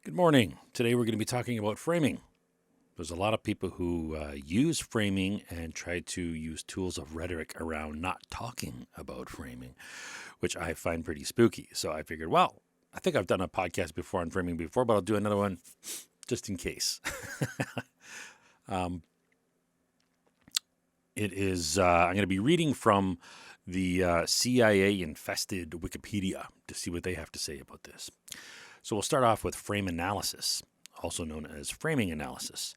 Good morning. Today we're going to be talking about framing. There's a lot of people who use framing and try to use tools of rhetoric around not talking about framing, which I find pretty spooky. So I figured, well, I think I've done a podcast before on framing before, but I'll do another one just in case. I'm going to be reading from the CIA infested Wikipedia to see what they have to say about this. So we'll start off with frame analysis, also known as framing analysis.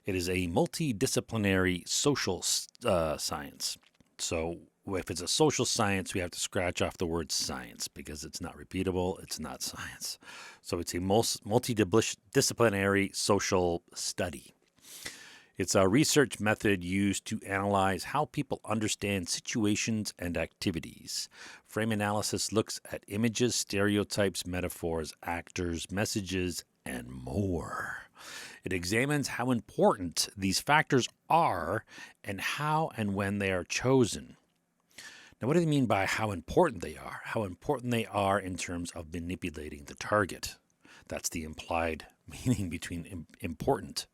It is a multidisciplinary social science. So if it's a social science, we have to scratch off the word science because it's not repeatable, it's not science. So it's a multidisciplinary social study. It's a research method used to analyze how people understand situations and activities. Frame analysis looks at images, stereotypes, metaphors, actors, messages, and more. It examines how important these factors are and how and when they are chosen. Now, what do they mean by how important they are? How important they are in terms of manipulating the target. That's the implied meaning between important,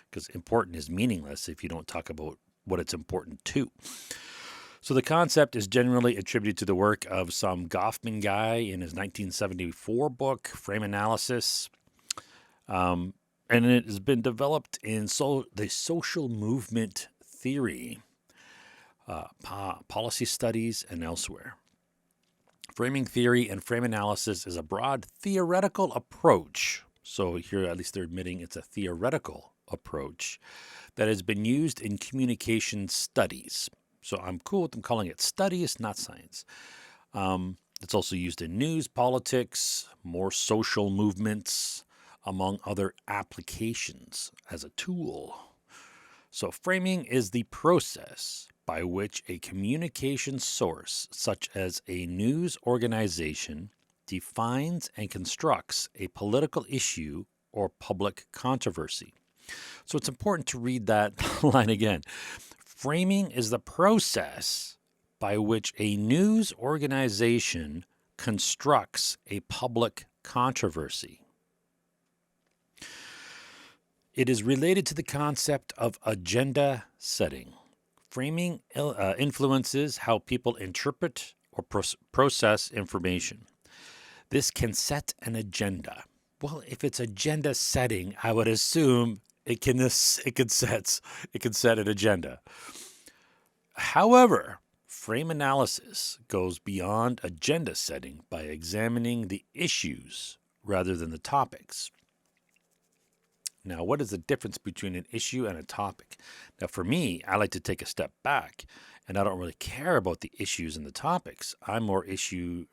because important is meaningless if you don't talk about what it's important to. So the concept is generally attributed to the work of some Goffman guy in his 1974 book, Frame Analysis. And it has been developed in the social movement theory, policy studies, and elsewhere. Framing theory and frame analysis is a broad theoretical approach. So here, at least they're admitting it's a theoretical approach that has been used in communication studies. So I'm cool with them calling it studies, not science. It's also used in news, politics, more social movements, among other applications as a tool. So framing is the process by which a communication source, such as a news organization, defines and constructs a political issue or public controversy. So it's important to read that line again. Framing is the process by which a news organization constructs a public controversy. It is related to the concept of agenda setting. Framing influences how people interpret or process information. This can set an agenda. Well, if it's agenda setting, I would assume it can set an agenda. However, frame analysis goes beyond agenda setting by examining the issues rather than the topics. Now, what is the difference between an issue and a topic? Now, for me, I like to take a step back, and I don't really care about the issues and the topics. I'm more interested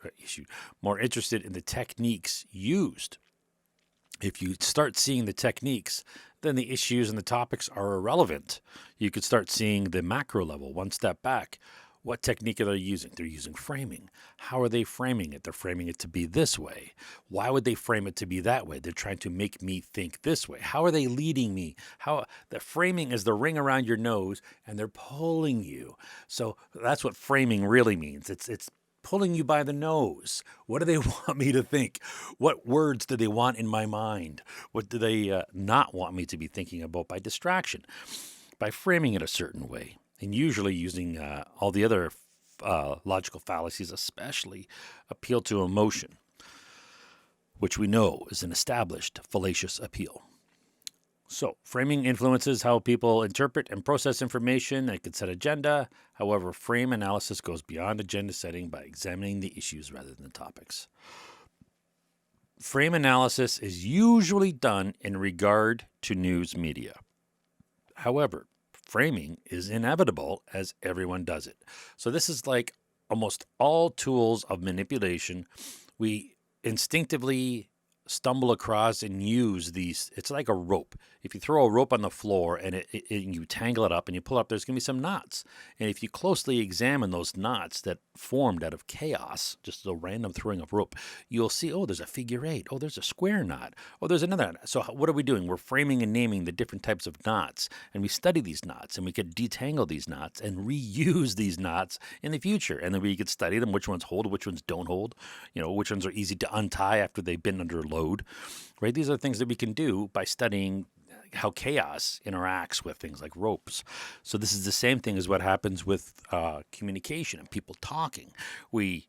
in the techniques used. If you start seeing the techniques, then the issues and the topics are irrelevant. You could start seeing the macro level, one step back. What technique are they using? They're using framing. How are they framing it? They're framing it to be this way. Why would they frame it to be that way? They're trying to make me think this way. How are they leading me? The framing is the ring around your nose, and they're pulling you. So that's what framing really means. It's pulling you by the nose. What do they want me to think? What words do they want in my mind? What do they not want me to be thinking about by distraction? By framing it a certain way. And usually using all the other logical fallacies, especially appeal to emotion, which we know is an established fallacious appeal. So framing influences how people interpret and process information. It can set agenda. However, frame analysis goes beyond agenda setting by examining the issues rather than the topics. Frame analysis is usually done in regard to news media. However, framing is inevitable as everyone does it. So this is like almost all tools of manipulation. We instinctively stumble across and use these. It's like a rope. If you throw a rope on the floor and you tangle it up and you pull up, there's going to be some knots. And if you closely examine those knots that formed out of chaos, just a random throwing of rope, you'll see, oh, there's a figure eight. Oh, there's a square knot. Oh, there's another knot. So what are we doing? We're framing and naming the different types of knots. And we study these knots and we could detangle these knots and reuse these knots in the future. And then we could study them, which ones hold, which ones don't hold, which ones are easy to untie after they've been under explode, right? These are things that we can do by studying how chaos interacts with things like ropes. So this is the same thing as what happens with communication and people talking. We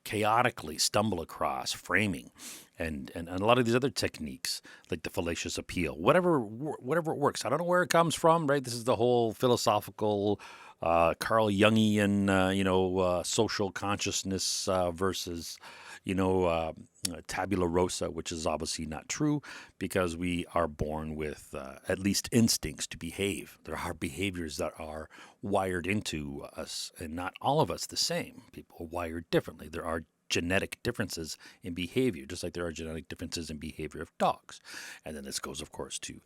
chaotically stumble across framing and a lot of these other techniques like the fallacious appeal, whatever it works. I don't know where it comes from, right? This is the whole philosophical Carl Jungian, social consciousness versus, tabula rasa, which is obviously not true because we are born with at least instincts to behave. There are behaviors that are wired into us, and not all of us the same. People are wired differently. There are genetic differences in behavior, just like there are genetic differences in behavior of dogs. And then this goes, of course, to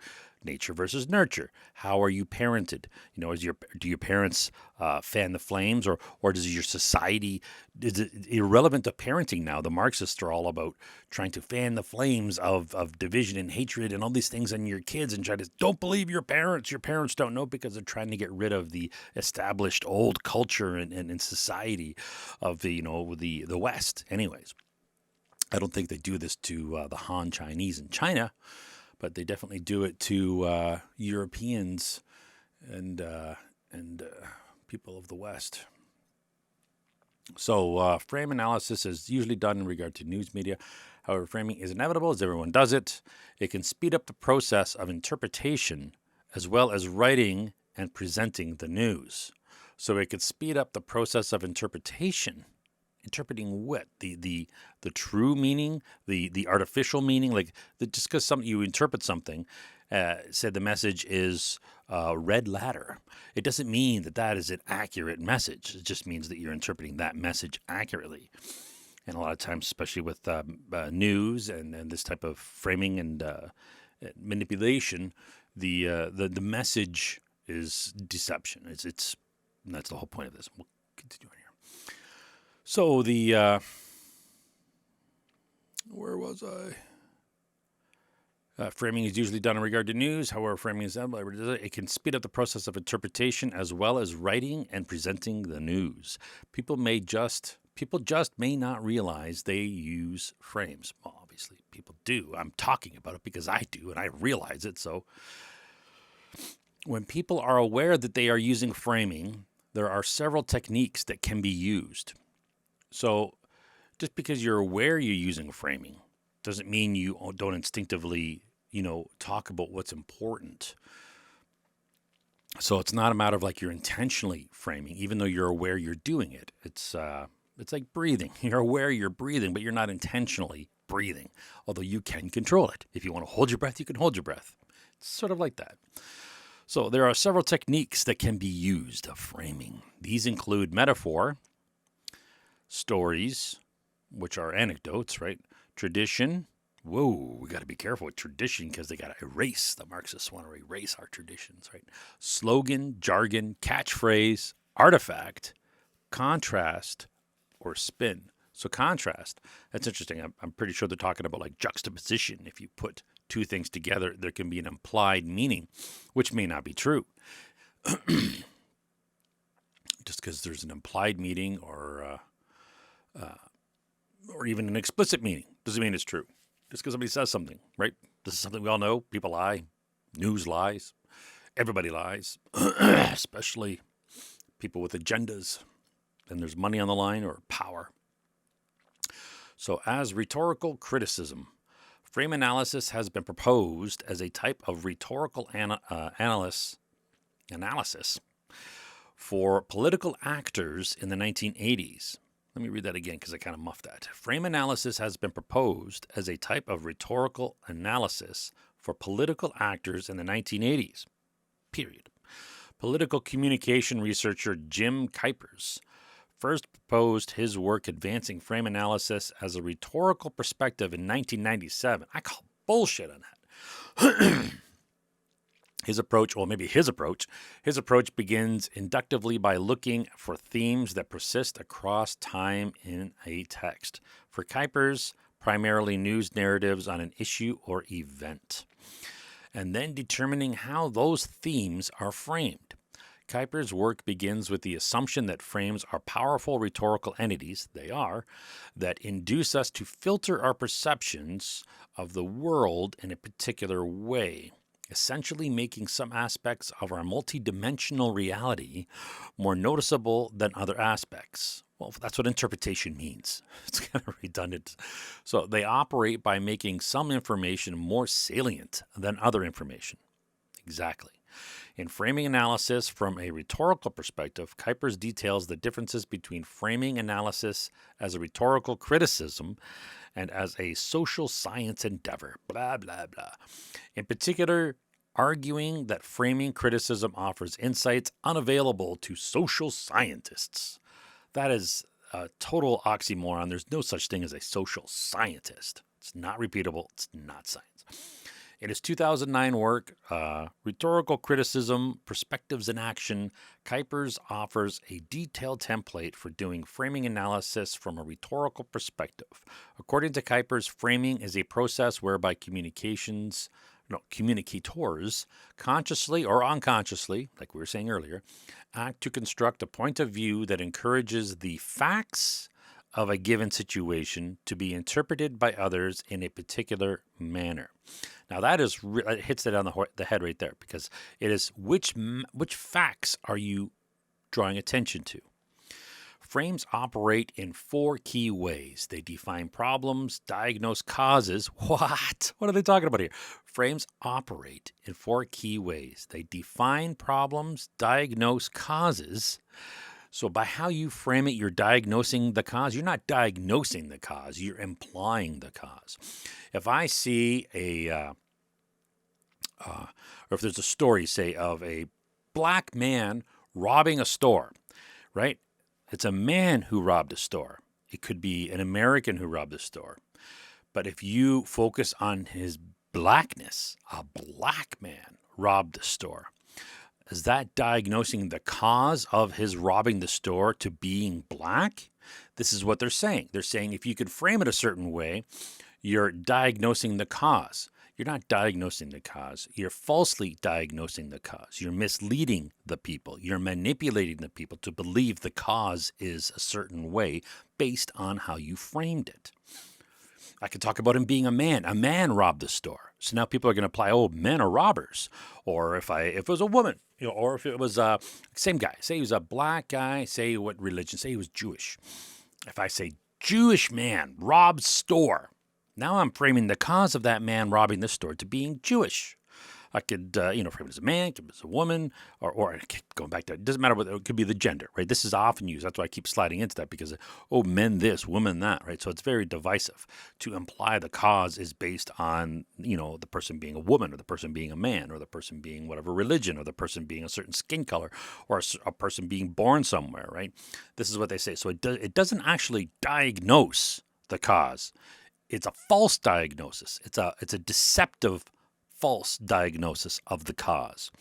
nature versus nurture. How are you parented? Do your parents fan the flames, or does your society, is it irrelevant to parenting now? The Marxists are all about trying to fan the flames of division and hatred and all these things on your kids and try to, don't believe your parents. Your parents don't know, because they're trying to get rid of the established old culture and society of the West. Anyways, I don't think they do this to the Han Chinese in China, but they definitely do it to Europeans and people of the West. So frame analysis is usually done in regard to news media. However, framing is inevitable as everyone does it. It can speed up the process of interpretation as well as writing and presenting the news. So it could speed up the process of interpretation. Interpreting what? The true meaning, the artificial meaning, just because you interpret something, said the message is red ladder. It doesn't mean that is an accurate message. It just means that you're interpreting that message accurately. And a lot of times, especially with news and this type of framing and manipulation, the message is deception. It's that's the whole point of this. We'll continue on here. So where was I? Framing is usually done in regard to news. However, framing is it can speed up the process of interpretation as well as writing and presenting the news. People just may not realize they use frames. Well, obviously, people do. I'm talking about it because I do, and I realize it. So when people are aware that they are using framing, there are several techniques that can be used. So just because you're aware you're using framing doesn't mean you don't instinctively, talk about what's important. So it's not a matter of like you're intentionally framing, even though you're aware you're doing it. It's like breathing. You're aware you're breathing, but you're not intentionally breathing, although you can control it. If you want to hold your breath, you can hold your breath. It's sort of like that. So there are several techniques that can be used of framing. These include metaphor, stories, which are anecdotes, right? Tradition. Whoa, we got to be careful with tradition because they got to erase. The Marxists want to erase our traditions, right? Slogan, jargon, catchphrase, artifact, contrast, or spin. So contrast, that's interesting. I'm pretty sure they're talking about like juxtaposition. If you put two things together, there can be an implied meaning, which may not be true. Just because there's an implied meaning or even an explicit meaning doesn't mean it's true. Just because somebody says something, right? This is something we all know. People lie. News lies. Everybody lies, especially people with agendas. And there's money on the line or power. So as rhetorical criticism, frame analysis has been proposed as a type of rhetorical analysis for political actors in the 1980s. Let me read that again because I kind of muffed that. Frame analysis has been proposed as a type of rhetorical analysis for political actors in the 1980s. Period. Political communication researcher Jim Kuipers first proposed his work advancing frame analysis as a rhetorical perspective in 1997. I call bullshit on that. His approach begins inductively by looking for themes that persist across time in a text. For Kuipers, primarily news narratives on an issue or event, and then determining how those themes are framed. Kuiper's work begins with the assumption that frames are powerful rhetorical entities, they are, that induce us to filter our perceptions of the world in a particular way, essentially making some aspects of our multidimensional reality more noticeable than other aspects. Well, that's what interpretation means. It's kind of redundant. So they operate by making some information more salient than other information. Exactly. In framing analysis from a rhetorical perspective, Kuipers details the differences between framing analysis as a rhetorical criticism and as a social science endeavor, blah, blah, blah. In particular, arguing that framing criticism offers insights unavailable to social scientists. That is a total oxymoron. There's no such thing as a social scientist. It's not repeatable. It's not science. In his 2009 work, Rhetorical Criticism, Perspectives in Action, Kuipers offers a detailed template for doing framing analysis from a rhetorical perspective. According to Kuipers, framing is a process whereby communicators, consciously or unconsciously, like we were saying earlier, act to construct a point of view that encourages the facts of a given situation to be interpreted by others in a particular manner. Now that is it hits it on the head right there, because it is which facts are you drawing attention to? Frames operate in 4 key ways. They define problems, diagnose causes. What? What are they talking about here? Frames operate in 4 key ways. They define problems, diagnose causes. So by how you frame it, you're diagnosing the cause. You're not diagnosing the cause. You're implying the cause. If I see or if there's a story, say, of a black man robbing a store, right? It's a man who robbed a store. It could be an American who robbed a store. But if you focus on his blackness, a black man robbed the store. Is that diagnosing the cause of his robbing the store to being black? This is what they're saying. They're saying if you could frame it a certain way, you're diagnosing the cause. You're not diagnosing the cause. You're falsely diagnosing the cause. You're misleading the people. You're manipulating the people to believe the cause is a certain way based on how you framed it. I could talk about him being a man. A man robbed the store. So now people are going to apply, oh, men are robbers. Or if it was a woman, or if it was same guy. Say he was a black guy. Say what religion. Say he was Jewish. If I say Jewish man robs store, now I'm framing the cause of that man robbing the store to being Jewish. I could, frame it as a man, could be as a woman, or going back to, it doesn't matter what, it could be the gender, right? This is often used. That's why I keep sliding into that, because, men this, women that, right? So it's very divisive to imply the cause is based on, the person being a woman, or the person being a man, or the person being whatever religion, or the person being a certain skin color, or a person being born somewhere, right? This is what they say. So it doesn't actually diagnose the cause. It's a false diagnosis. It's a deceptive false diagnosis of the cause.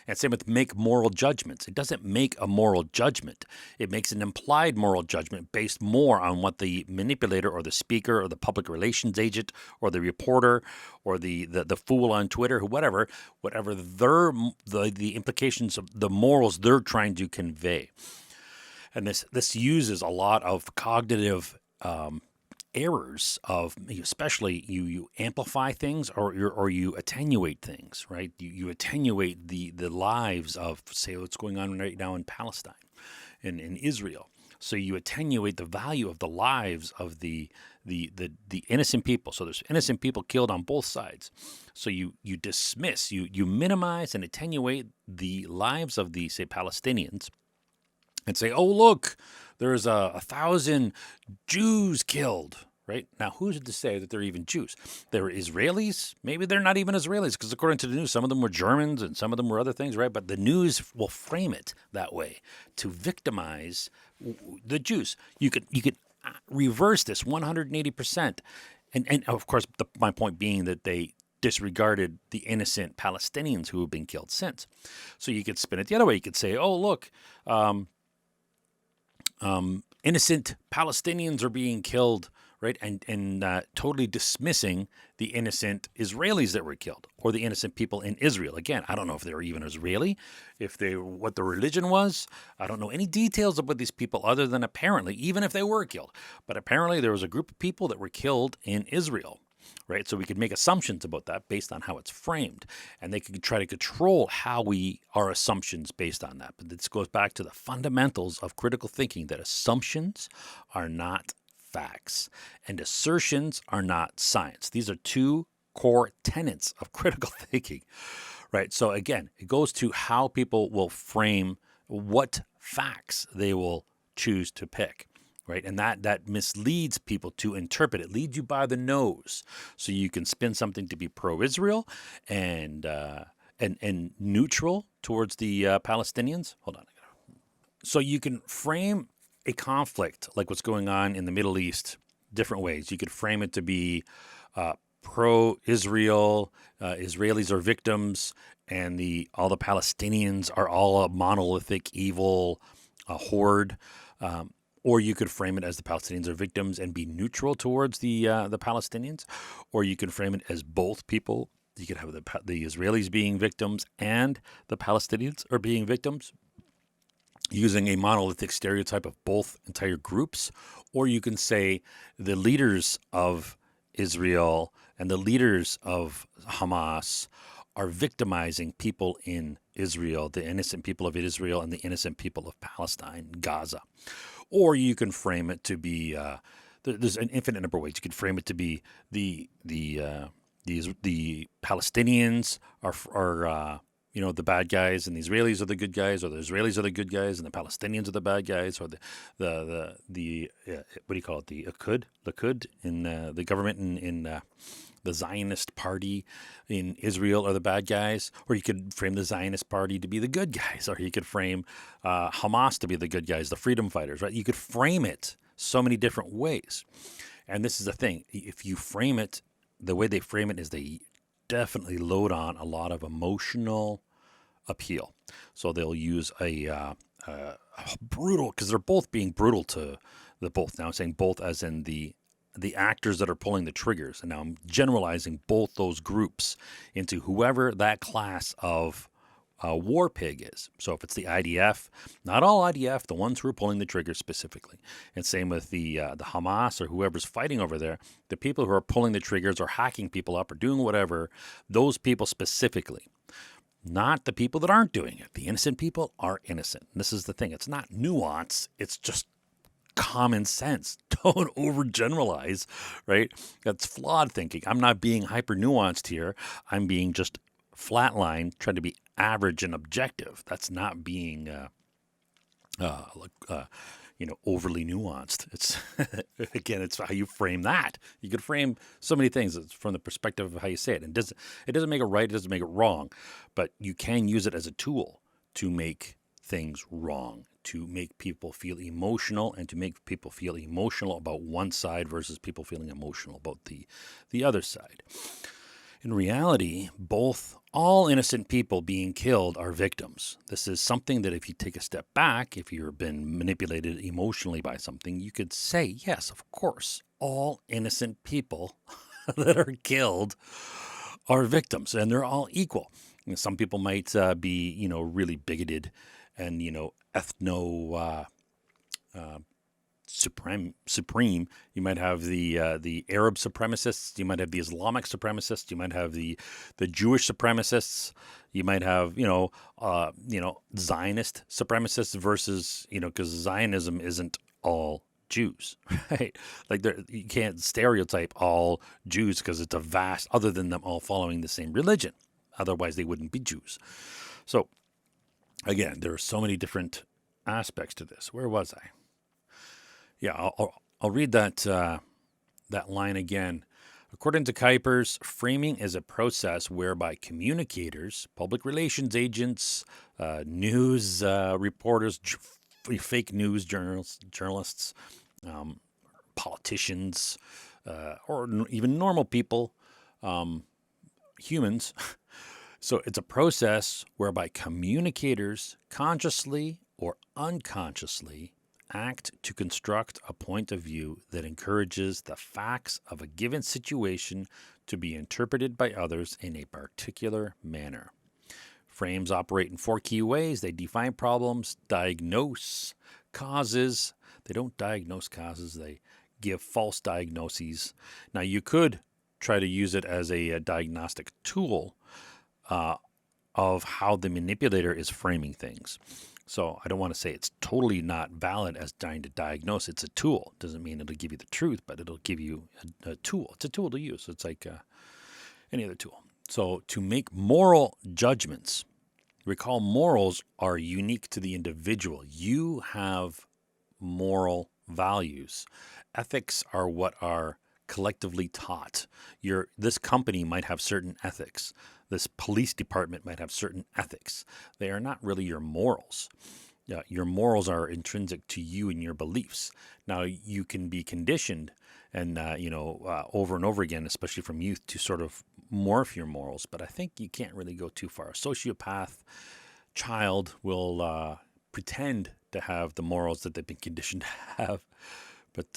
And same with make moral judgments. It doesn't make a moral judgment. It makes an implied moral judgment based more on what the manipulator or the speaker or the public relations agent or the reporter or the fool on Twitter, whatever the implications of the morals they're trying to convey. And this uses a lot of cognitive errors of, especially you amplify things or you attenuate things, right? You attenuate the lives of, say, what's going on right now in Palestine and in Israel. So you attenuate the value of the lives of the innocent people. So there's innocent people killed on both sides. So you dismiss, you minimize and attenuate the lives of the, say, Palestinians, and say, oh, look, there's 1,000 Jews killed, right? Now, who's to say that they're even Jews? They're Israelis? Maybe they're not even Israelis, because according to the news, some of them were Germans and some of them were other things, right? But the news will frame it that way to victimize the Jews. You could reverse this 180%. And of course, my point being that they disregarded the innocent Palestinians who have been killed since. So you could spin it the other way. You could say, oh, look, innocent Palestinians are being killed, right? And totally dismissing the innocent Israelis that were killed or the innocent people in Israel. Again, I don't know if they were even Israeli, what their religion was. I don't know any details about these people other than apparently, even if they were killed, but apparently there was a group of people that were killed in Israel. Right, so we could make assumptions about that based on how it's framed, and they could try to control our assumptions based on that. But this goes back to the fundamentals of critical thinking: that assumptions are not facts, and assertions are not science. These are two core tenets of critical thinking, right? So again, it goes to how people will frame what facts they will choose to pick, right? And that misleads people to interpret it, leads you by the nose, so you can spin something to be pro-Israel and neutral towards the Palestinians. Hold on. So you can frame a conflict like what's going on in the Middle East different ways. You could frame it to be pro-Israel, Israelis are victims, and all the Palestinians are all a monolithic evil horde. Or you could frame it as the Palestinians are victims and be neutral towards the Palestinians, or you could frame it as both people. You could have the Israelis being victims and the Palestinians are being victims, using a monolithic stereotype of both entire groups. Or you can say the leaders of Israel and the leaders of Hamas are victimizing people in Israel, the innocent people of Israel and the innocent people of Palestine, Gaza. Or you can frame it to be there's an infinite number of ways. You can frame it to be the Palestinians are the bad guys and the Israelis are the good guys, or the Israelis are the good guys and the Palestinians are the bad guys, or the what do you call it, the Likud in the government in the Zionist party in Israel are the bad guys. Or you could frame the Zionist party to be the good guys, or you could frame Hamas to be the good guys, the freedom fighters, right? You could frame it so many different ways. And this is the thing. If you frame it, the way they frame it is they definitely load on a lot of emotional appeal. So they'll use a brutal, because they're both being brutal to the both. Now I'm saying both as in the actors that are pulling the triggers. And now I'm generalizing both those groups into whoever that class of war pig is. So if it's the IDF, not all IDF, the ones who are pulling the trigger specifically. And same with the Hamas or whoever's fighting over there, the people who are pulling the triggers or hacking people up or doing whatever, those people specifically. Not the people that aren't doing it. The innocent people are innocent. And this is the thing. It's not nuance. It's just common sense. Don't overgeneralize, right? That's flawed thinking. I'm not being hyper nuanced here. I'm being just flatline, trying to be average and objective. That's not being, overly nuanced. It's again, it's how you frame that. You could frame so many things from the perspective of how you say it. And it doesn't make it right. It doesn't make it wrong, but you can use it as a tool to make things wrong, to make people feel emotional, and to make people feel emotional about one side versus people feeling emotional about the other side. In reality, all innocent people being killed are victims. This is something that if you take a step back, if you've been manipulated emotionally by something, you could say, yes, of course, all innocent people that are killed are victims, and they're all equal. Some people might be, really bigoted and, ethno supreme. You might have the Arab supremacists. You might have the Islamic supremacists. You might have the Jewish supremacists. You might have Zionist supremacists versus because Zionism isn't all Jews, right? Like you can't stereotype all Jews because it's a vast, other than them all following the same religion. Otherwise, they wouldn't be Jews. So again, there are so many different aspects to this. Where was I? Yeah, I'll read that line again. According to Kuipers, framing is a process whereby communicators, public relations agents, news reporters, fake news journalists, politicians, or even normal people, humans. So it's a process whereby communicators consciously or unconsciously act to construct a point of view that encourages the facts of a given situation to be interpreted by others in a particular manner. Frames operate in four key ways. They define problems, diagnose causes. They don't diagnose causes, they give false diagnoses. Now, you could try to use it as a diagnostic tool of how the manipulator is framing things. So I don't want to say it's totally not valid as trying to diagnose. It's a tool. Doesn't mean it'll give you the truth, but it'll give you a tool. It's a tool to use. It's like any other tool. So to make moral judgments, recall morals are unique to the individual. You have moral values. Ethics are what are collectively taught. This company might have certain ethics. This police department might have certain ethics. They are not really your morals. Your morals are intrinsic to you and your beliefs. Now, you can be conditioned and, over and over again, especially from youth, to sort of morph your morals. But I think you can't really go too far. A sociopath child will pretend to have the morals that they've been conditioned to have. But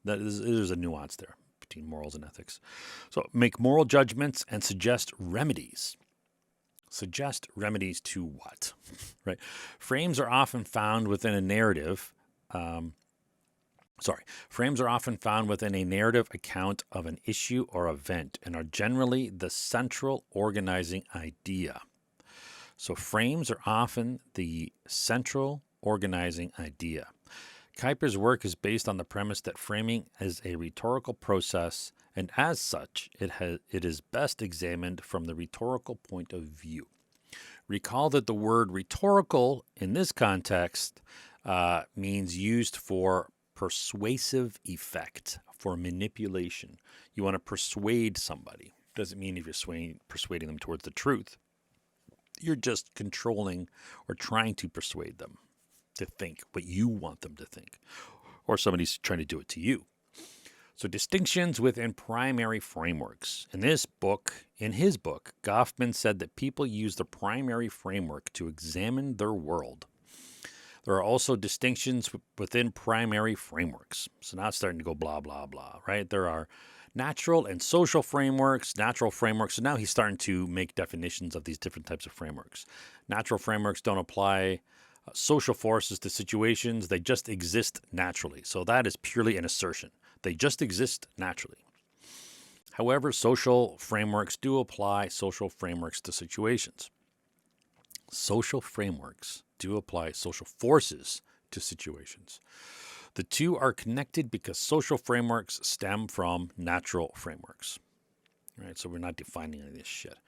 there's a nuance there between morals and ethics. So make moral judgments and suggest remedies. Suggest remedies to what? Right? Frames are often found within a narrative. Frames are often found within a narrative account of an issue or event and are generally the central organizing idea. So frames are often the central organizing idea. Kuyper's work is based on the premise that framing is a rhetorical process, and as such, it is best examined from the rhetorical point of view. Recall that the word rhetorical in this context means used for persuasive effect, for manipulation. You want to persuade somebody. Doesn't mean if you're persuading them towards the truth. You're just controlling or trying to persuade them to think what you want them to think, or somebody's trying to do it to you. So distinctions within primary frameworks. In his book, Goffman said that people use the primary framework to examine their world. There are also distinctions within primary frameworks. So now it's starting to go blah, blah, blah, right? There are natural and social frameworks, natural frameworks. So now he's starting to make definitions of these different types of frameworks. Natural frameworks don't apply social forces to situations. They just exist naturally. So that is purely an assertion. They just exist naturally. However, social frameworks do apply social frameworks to situations. Social frameworks do apply social forces to situations. The two are connected because social frameworks stem from natural frameworks. Right? So we're not defining any of this shit.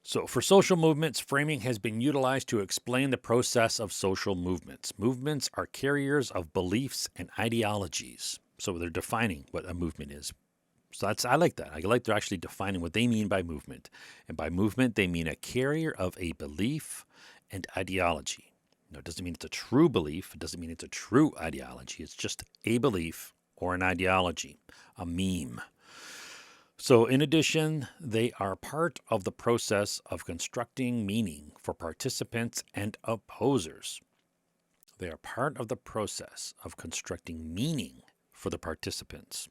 So for social movements, framing has been utilized to explain the process of social movements. Movements are carriers of beliefs and ideologies. So they're defining what a movement is. So I like that. I like they're actually defining what they mean by movement. And by movement, they mean a carrier of a belief and ideology. No, it doesn't mean it's a true belief. It doesn't mean it's a true ideology. It's just a belief or an ideology, a meme. So in addition, they are part of the process of constructing meaning for participants and opposers. They are part of the process of constructing meaning for the participants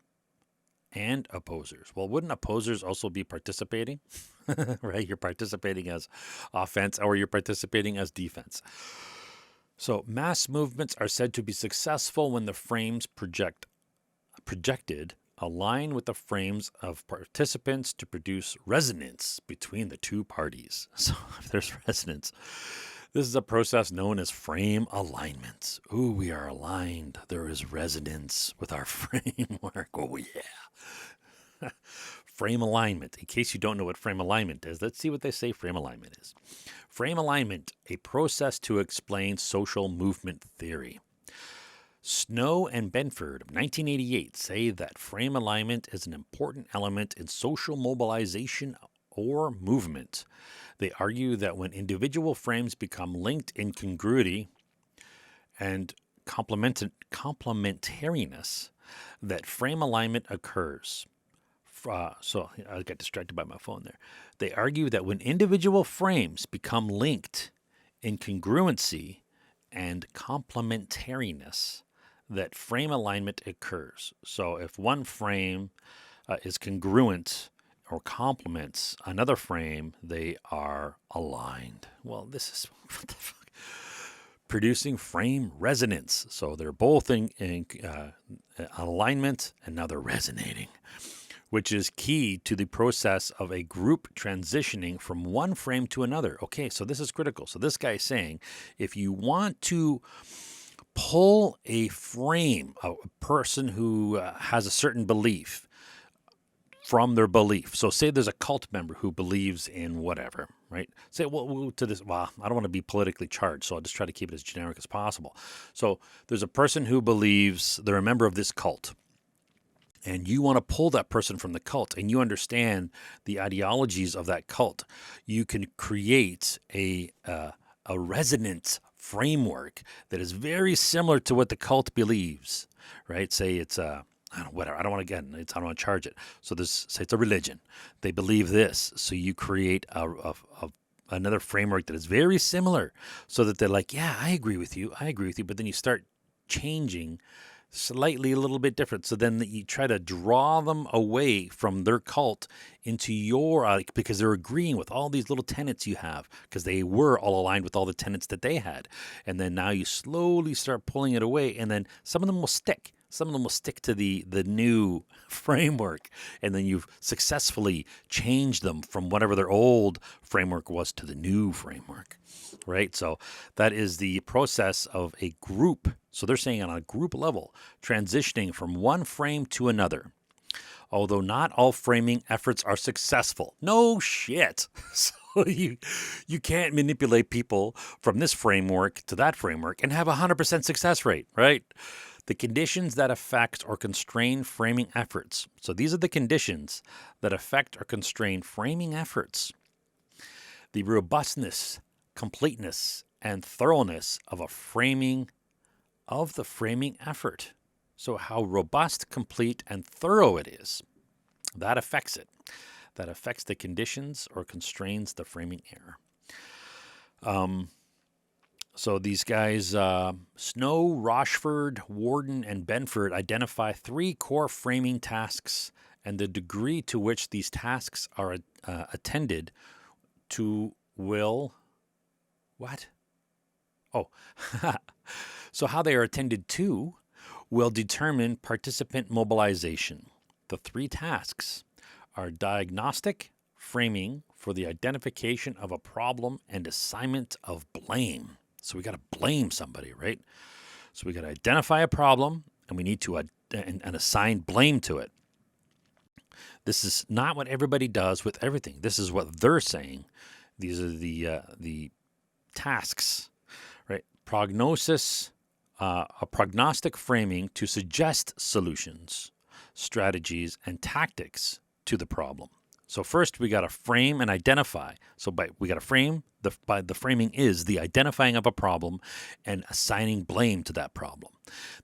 and opposers. Well, wouldn't opposers also be participating? Right? You're participating as offense or you're participating as defense. So mass movements are said to be successful when the frames projected align with the frames of participants to produce resonance between the two parties. So if there's resonance, this is a process known as frame alignment. Ooh, we are aligned. There is resonance with our framework. Oh, yeah. Frame alignment. In case you don't know what frame alignment is, let's see what they say frame alignment is. Frame alignment, a process to explain social movement theory. Snow and Benford of 1988 say that frame alignment is an important element in social mobilization or movement. They argue that when individual frames become linked in congruity and complementariness, that frame alignment occurs. So I got distracted by my phone there. They argue that when individual frames become linked in congruency and complementariness that frame alignment occurs. So if one frame is congruent or complements another frame, they are aligned. Well, this is what the fuck? Producing frame resonance. So they're both in alignment, and now they're resonating, which is key to the process of a group transitioning from one frame to another. Okay, so this is critical. So this guy is saying, if you want to pull a frame, a person who has a certain belief from their belief. So say there's a cult member who believes in whatever, right? Say, well, to this, well, I don't want to be politically charged, so I'll just try to keep it as generic as possible. So there's a person who believes they're a member of this cult, and you want to pull that person from the cult, and you understand the ideologies of that cult. You can create a resonance framework that is very similar to what the cult believes, right? Say it's whatever. I don't want to charge it. So say it's a religion. They believe this. So you create another framework that is very similar, so that they're like, yeah, I agree with you. But then you start changing slightly a little bit different. So then you try to draw them away from their cult into your, because they're agreeing with all these little tenets you have, because they were all aligned with all the tenets that they had. And then now you slowly start pulling it away, and then some of them will stick. Some of them will stick to the new framework, and then you've successfully changed them from whatever their old framework was to the new framework, right? So that is the process of a group. So they're saying on a group level, transitioning from one frame to another. Although not all framing efforts are successful. No shit. So you can't manipulate people from this framework to that framework and have a 100% success rate, right? The conditions that affect or constrain framing efforts. So these are the conditions that affect or constrain framing efforts. The robustness, completeness, and thoroughness of the framing effort. So how robust, complete, and thorough it is, that affects it. That affects the conditions or constrains the framing error. So these guys, Snow, Rochford, Warden, and Benford identify 3 core framing tasks and the degree to which these tasks are attended to will... What? Oh, so how they are attended to will determine participant mobilization. The 3 tasks are diagnostic, framing for the identification of a problem, and assignment of blame. So we got to blame somebody, right? So we got to identify a problem, and we need to and assign blame to it. This is not what everybody does with everything. This is what they're saying. These are the tasks, right? Prognosis, a prognostic framing to suggest solutions, strategies, and tactics to the problem. So first we got to frame and identify. So we got to frame. The framing is the identifying of a problem and assigning blame to that problem.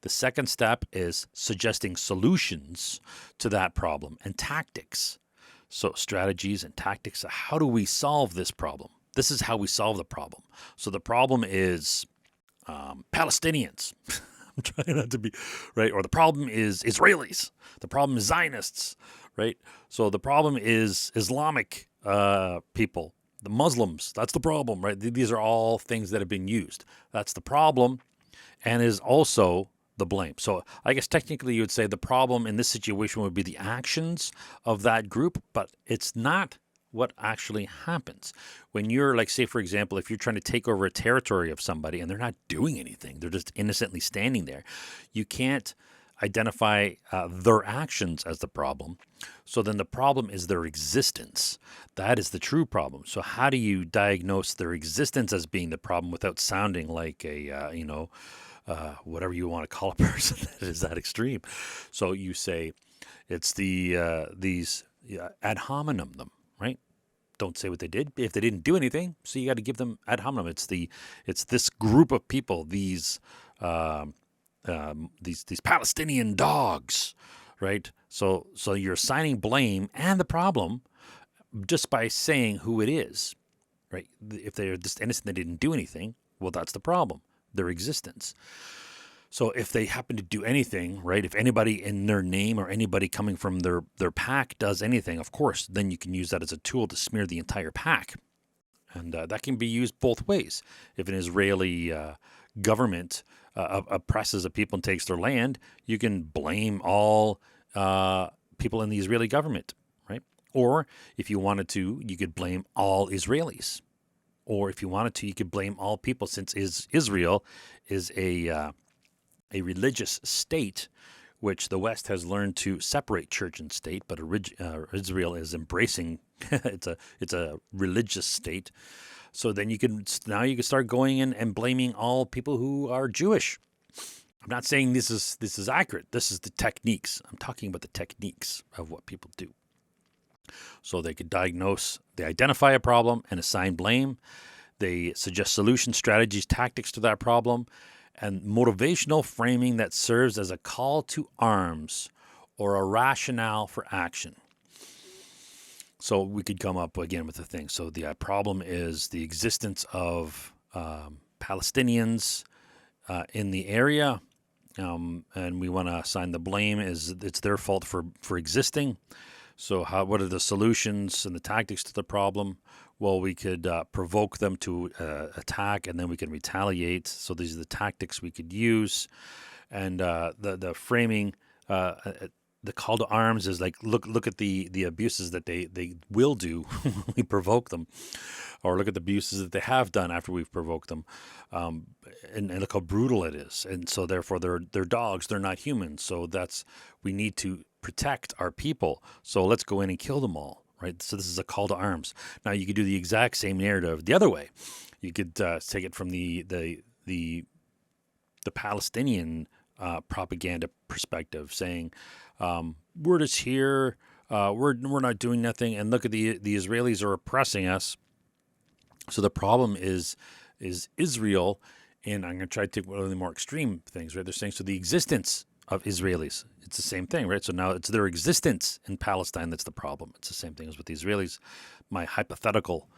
The second step is suggesting solutions to that problem and tactics. So strategies and tactics. How do we solve this problem? This is how we solve the problem. So the problem is Palestinians. I'm trying not to be right. Or the problem is Israelis. The problem is Zionists. Right. So the problem is Islamic people. The Muslims, that's the problem, right? These are all things that have been used. That's the problem, and is also the blame. So I guess technically you would say the problem in this situation would be the actions of that group, but it's not what actually happens. When you're like, say, for example, if you're trying to take over a territory of somebody and they're not doing anything, they're just innocently standing there, you can't identify their actions as the problem. So then the problem is their existence. That is the true problem. So how do you diagnose their existence as being the problem without sounding like a, whatever you want to call a person that is that extreme? So you say it's these ad hominem them, right? Don't say what they did if they didn't do anything. So you got to give them ad hominem. It's this group of people, these Palestinian dogs, right? So you're assigning blame and the problem just by saying who it is, right? If they're just innocent, they didn't do anything, well, that's the problem. their existence. So if they happen to do anything, right, if anybody in their name or anybody coming from their pack does anything, of course, then you can use that as a tool to smear the entire pack. And that can be used both ways. If an Israeli government oppresses a people and takes their land, you can blame all people in the Israeli government, right? Or if you wanted to, you could blame all Israelis. Or if you wanted to, you could blame all people, since Israel is a religious state, which the West has learned to separate church and state, but Israel is embracing it's a religious state. So then you can start going in and blaming all people who are Jewish. I'm not saying this is accurate. This is the techniques. I'm talking about the techniques of what people do. So they could they identify a problem and assign blame. They suggest solution strategies, tactics to that problem, and motivational framing that serves as a call to arms or a rationale for action. So we could come up again with the thing. So the problem is the existence of Palestinians in the area, and we want to assign the blame as it's their fault for existing. So what are the solutions and the tactics to the problem? Well, we could provoke them to attack, and then we can retaliate. So these are the tactics we could use. And the framing, the call to arms is like, look at the abuses that they will do when we provoke them, or look at the abuses that they have done after we've provoked them, and look how brutal it is. And so therefore they're dogs, they're not humans. So we need to protect our people. So let's go in and kill them all, right? So this is a call to arms. Now you could do the exact same narrative the other way. You could take it from the Palestinian propaganda perspective, saying we're just here, we're not doing nothing, and look at the Israelis are oppressing us. So the problem is Israel, and I'm going to try to take one of the more extreme things, right? They're saying so the existence of Israelis, it's the same thing, right? So now it's their existence in Palestine that's the problem. It's the same thing as with the Israelis. My hypothetical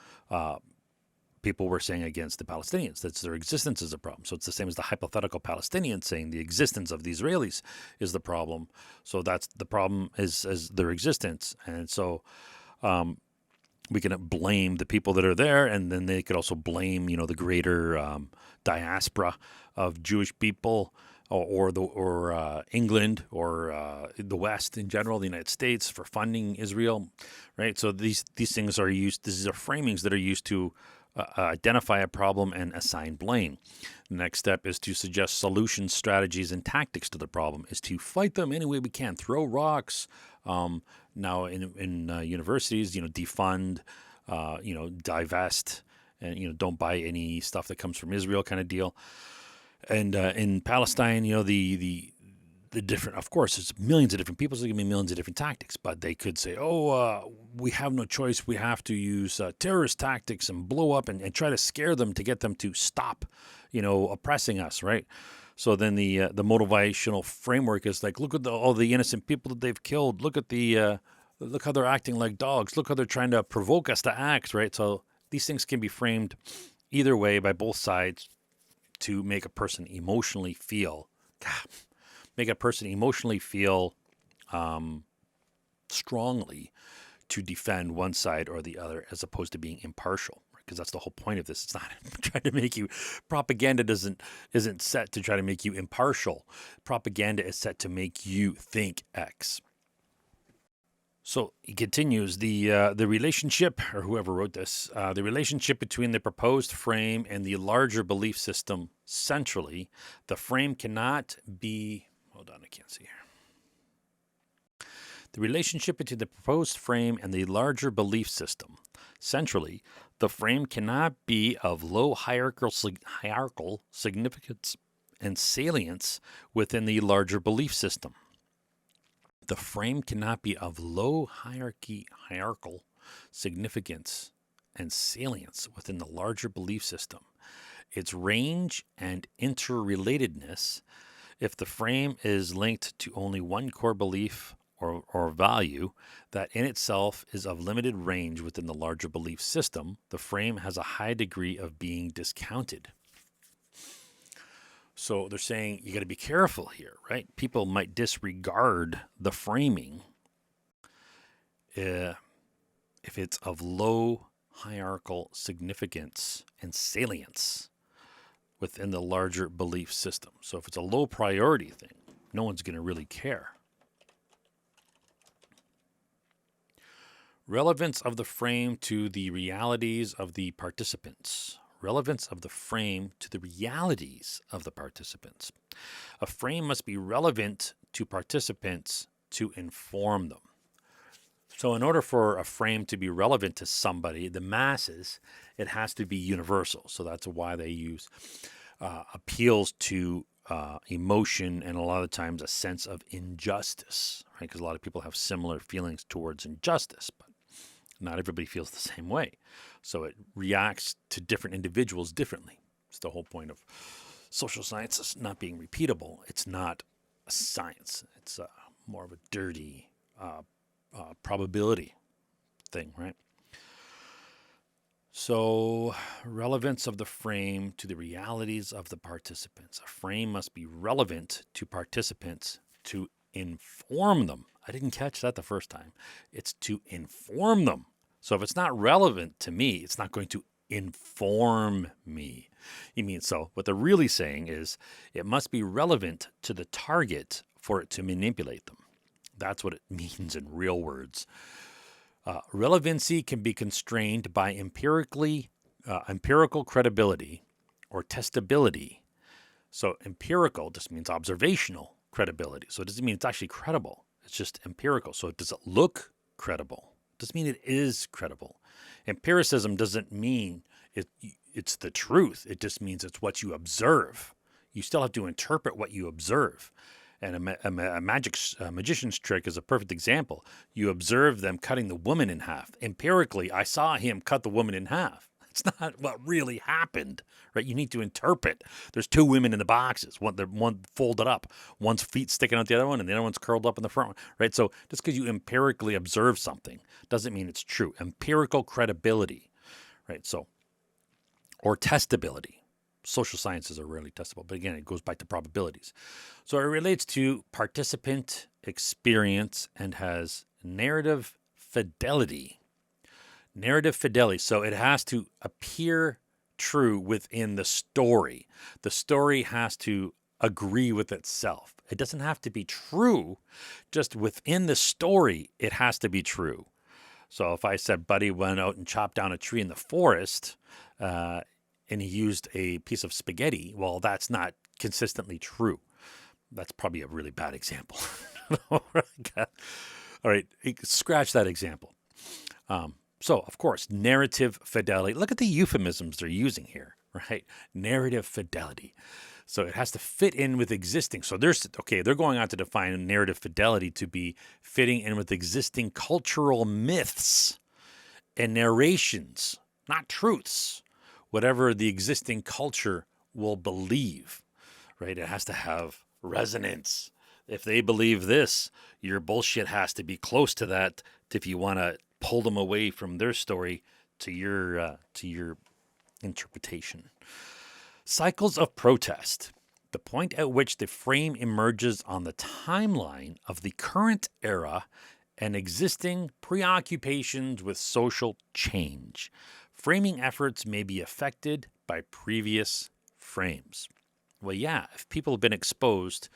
people were saying against the Palestinians, that's their existence is a problem. So it's the same as the hypothetical Palestinians saying the existence of the Israelis is the problem. So that's the problem is their existence. And so we can blame the people that are there, and then they could also blame, the greater diaspora of Jewish people, or England, or the West in general, the United States, for funding Israel, right? So these things are used. These are framings that are used to identify a problem and assign blame. The next step is to suggest solution strategies and tactics to the problem, is to fight them any way we can, throw rocks. Now in universities, defund, divest, and, don't buy any stuff that comes from Israel kind of deal. And in Palestine, the different, of course, it's millions of different people, so there can be millions of different tactics, but they could say, we have no choice. We have to use terrorist tactics and blow up and try to scare them to get them to stop, oppressing us, right? So then the motivational framework is like, look at all the innocent people that they've killed. Look at look how they're acting like dogs. Look how they're trying to provoke us to act, right? So these things can be framed either way by both sides to make a person emotionally feel, strongly to defend one side or the other, as opposed to being impartial. Because that's the whole point of this. It's not trying to make you. Propaganda isn't set to try to make you impartial. Propaganda is set to make you think X. So he continues the relationship, or whoever wrote this, the relationship between the proposed frame and the larger belief system. Centrally, the frame cannot be. Hold on, I can't see here. The relationship between the proposed frame and the larger belief system. Centrally, the frame cannot be of low hierarchical significance and salience within the larger belief system. The frame cannot be of low hierarchical significance and salience within the larger belief system. Its range and interrelatedness, if the frame is linked to only one core belief or value that in itself is of limited range within the larger belief system, the frame has a high degree of being discounted. So they're saying you got to be careful here, right? People might disregard the framing if it's of low hierarchical significance and salience within the larger belief system. So if it's a low priority thing, no one's going to really care. Relevance of the frame to the realities of the participants. Relevance of the frame to the realities of the participants. A frame must be relevant to participants to inform them. So in order for a frame to be relevant to somebody, the masses, it has to be universal. So that's why they use appeals to emotion and a lot of times a sense of injustice, right? Because a lot of people have similar feelings towards injustice, but not everybody feels the same way. So it reacts to different individuals differently. It's the whole point of social sciences not being repeatable. It's not a science. It's more of a dirty probability thing, right? So, relevance of the frame to the realities of the participants. A frame must be relevant to participants to inform them. I didn't catch that the first time. It's to inform them. So, if it's not relevant to me, it's not going to inform me. You mean, so what they're really saying is it must be relevant to the target for it to manipulate them. That's what it means in real words. Relevancy can be constrained by empirical credibility or testability. So empirical just means observational credibility. So it doesn't mean it's actually credible. It's just empirical. So does it look credible? It doesn't mean it is credible. Empiricism doesn't mean it's the truth. It just means it's what you observe. You still have to interpret what you observe. And a magician's trick is a perfect example. You observe them cutting the woman in half. Empirically, I saw him cut the woman in half. It's not what really happened, right? You need to interpret. There's two women in the boxes. One folded up, one's feet sticking out the other one, and the other one's curled up in the front one, right? So just because you empirically observe something doesn't mean it's true. Empirical credibility, right? So, or testability. Social sciences are rarely testable, but again, it goes back to probabilities. So it relates to participant experience and has narrative fidelity. Narrative fidelity. So it has to appear true within the story. The story has to agree with itself. It doesn't have to be true, just within the story, it has to be true. So if I said Buddy went out and chopped down a tree in the forest, and he used a piece of spaghetti, well, that's not consistently true. That's probably a really bad example. All right, scratch that example. So, of course, narrative fidelity. Look at the euphemisms they're using here, right? Narrative fidelity. So it has to fit in with existing. So they're going on to define narrative fidelity to be fitting in with existing cultural myths and narrations, not truths. Whatever the existing culture will believe, right? It has to have resonance. If they believe this, your bullshit has to be close to that if you want to pull them away from their story to your interpretation. Cycles of protest. The point at which the frame emerges on the timeline of the current era and existing preoccupations with social change. Framing efforts may be affected by previous frames. Well, yeah, if people have been exposed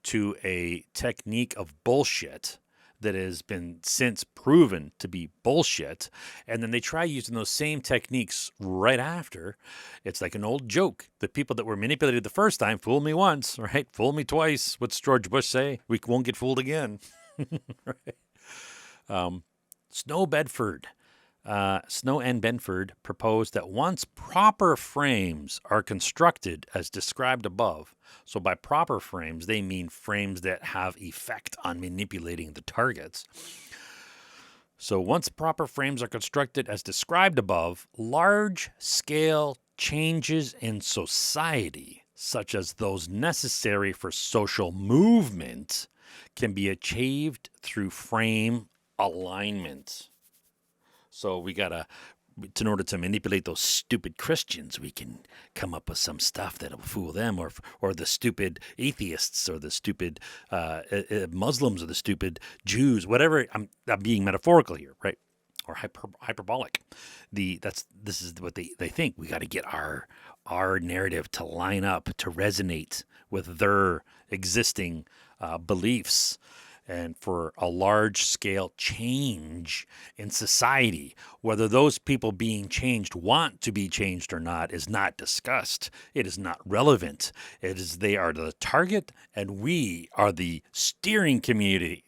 to a technique of bullshit that has been since proven to be bullshit, and then they try using those same techniques right after, it's like an old joke. The people that were manipulated the first time, fool me once, right? Fool me twice. What's George Bush say? We won't get fooled again. Right? Snow and Benford proposed that once proper frames are constructed as described above, so by proper frames, they mean frames that have effect on manipulating the targets. So once proper frames are constructed as described above, large-scale changes in society, such as those necessary for social movement, can be achieved through frame alignment. So we got to in order to manipulate those stupid Christians, we can come up with some stuff that'll fool them, or the stupid atheists, or the stupid Muslims, or the stupid Jews, whatever. I'm being metaphorical here, right? Or hyperbolic. This is what they think. We got to get our narrative to line up, to resonate with their existing beliefs. And for a large-scale change in society, whether those people being changed want to be changed or not is not discussed. It is not relevant. They are the target, and we are the steering committee.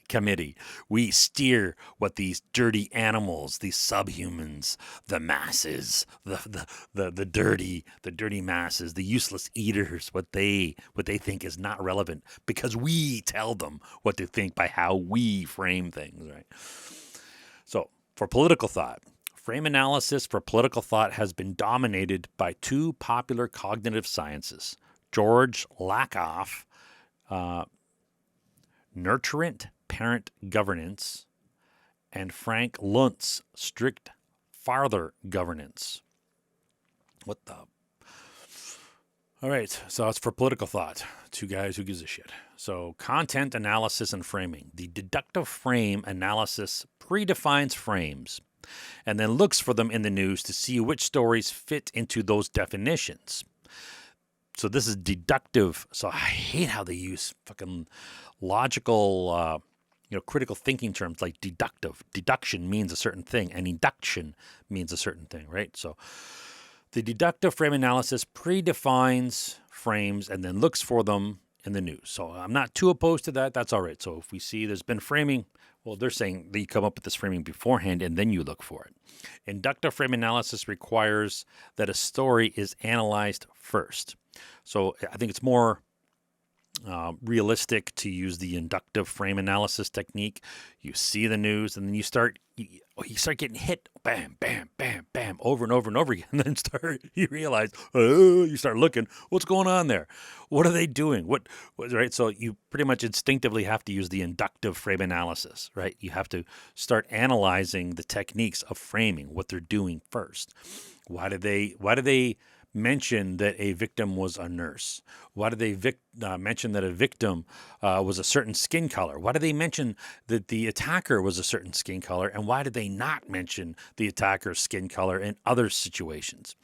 We steer what these dirty animals, these subhumans, the masses, the dirty masses, the useless eaters, what they think is not relevant, because we tell them what to think by how we frame things, right? So, for political thought, frame analysis for political thought has been dominated by two popular cognitive sciences: George Lakoff, nurturant parent governance, and Frank Luntz, strict father governance. What the? All right, so it's for political thought. Two guys who gives a shit. So, content analysis and framing. The deductive frame analysis predefines frames and then looks for them in the news to see which stories fit into those definitions. So this is deductive. So I hate how they use fucking logical, critical thinking terms like deductive. Deduction means a certain thing, and induction means a certain thing, right? So the deductive frame analysis predefines frames and then looks for them in the news. So I'm not too opposed to that. That's all right. So if we see there's been framing, well, they're saying that you come up with this framing beforehand and then you look for it. Inductive frame analysis requires that a story is analyzed first. So I think it's more realistic to use the inductive frame analysis technique. You see the news and then you start getting hit, bam, bam, bam, bam, over and over and over again. And then you realize, you start looking, what's going on there? What are they doing? What, right? So you pretty much instinctively have to use the inductive frame analysis, right? You have to start analyzing the techniques of framing, what they're doing first. Why do they mention that a victim was a nurse? Why do they mention that a victim was a certain skin color? Why do they mention that the attacker was a certain skin color? And why did they not mention the attacker's skin color in other situations?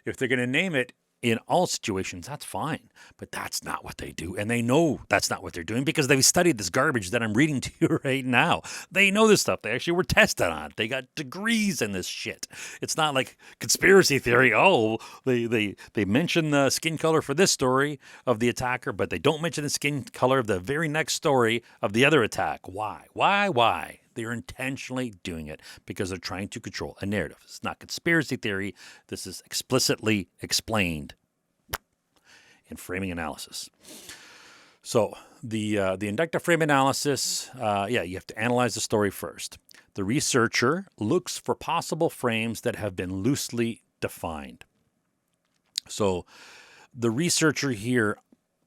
If they're going to name it in all situations, that's fine. But that's not what they do. And they know that's not what they're doing because they've studied this garbage that I'm reading to you right now. They know this stuff. They actually were tested on it. They got degrees in this shit. It's not like conspiracy theory. Oh, they mention the skin color for this story of the attacker, but they don't mention the skin color of the very next story of the other attack. Why? They're intentionally doing it because they're trying to control a narrative. It's not conspiracy theory. This is explicitly explained in framing analysis. So the inductive frame analysis, you have to analyze the story first. The researcher looks for possible frames that have been loosely defined. So the researcher here,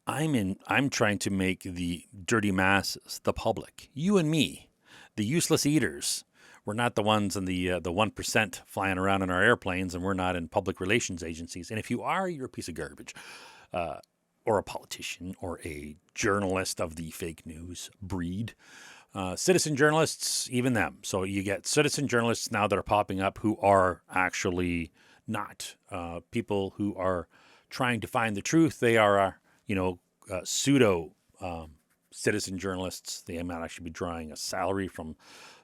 I'm trying to make the dirty masses, the public, you and me, the useless eaters. We're not the ones in the 1% flying around in our airplanes, and we're not in public relations agencies. And if you are, you're a piece of garbage, or a politician, or a journalist of the fake news breed. Citizen journalists, even them. So you get citizen journalists now that are popping up who are actually not people who are trying to find the truth. They are, pseudo citizen journalists. They might actually be drawing a salary from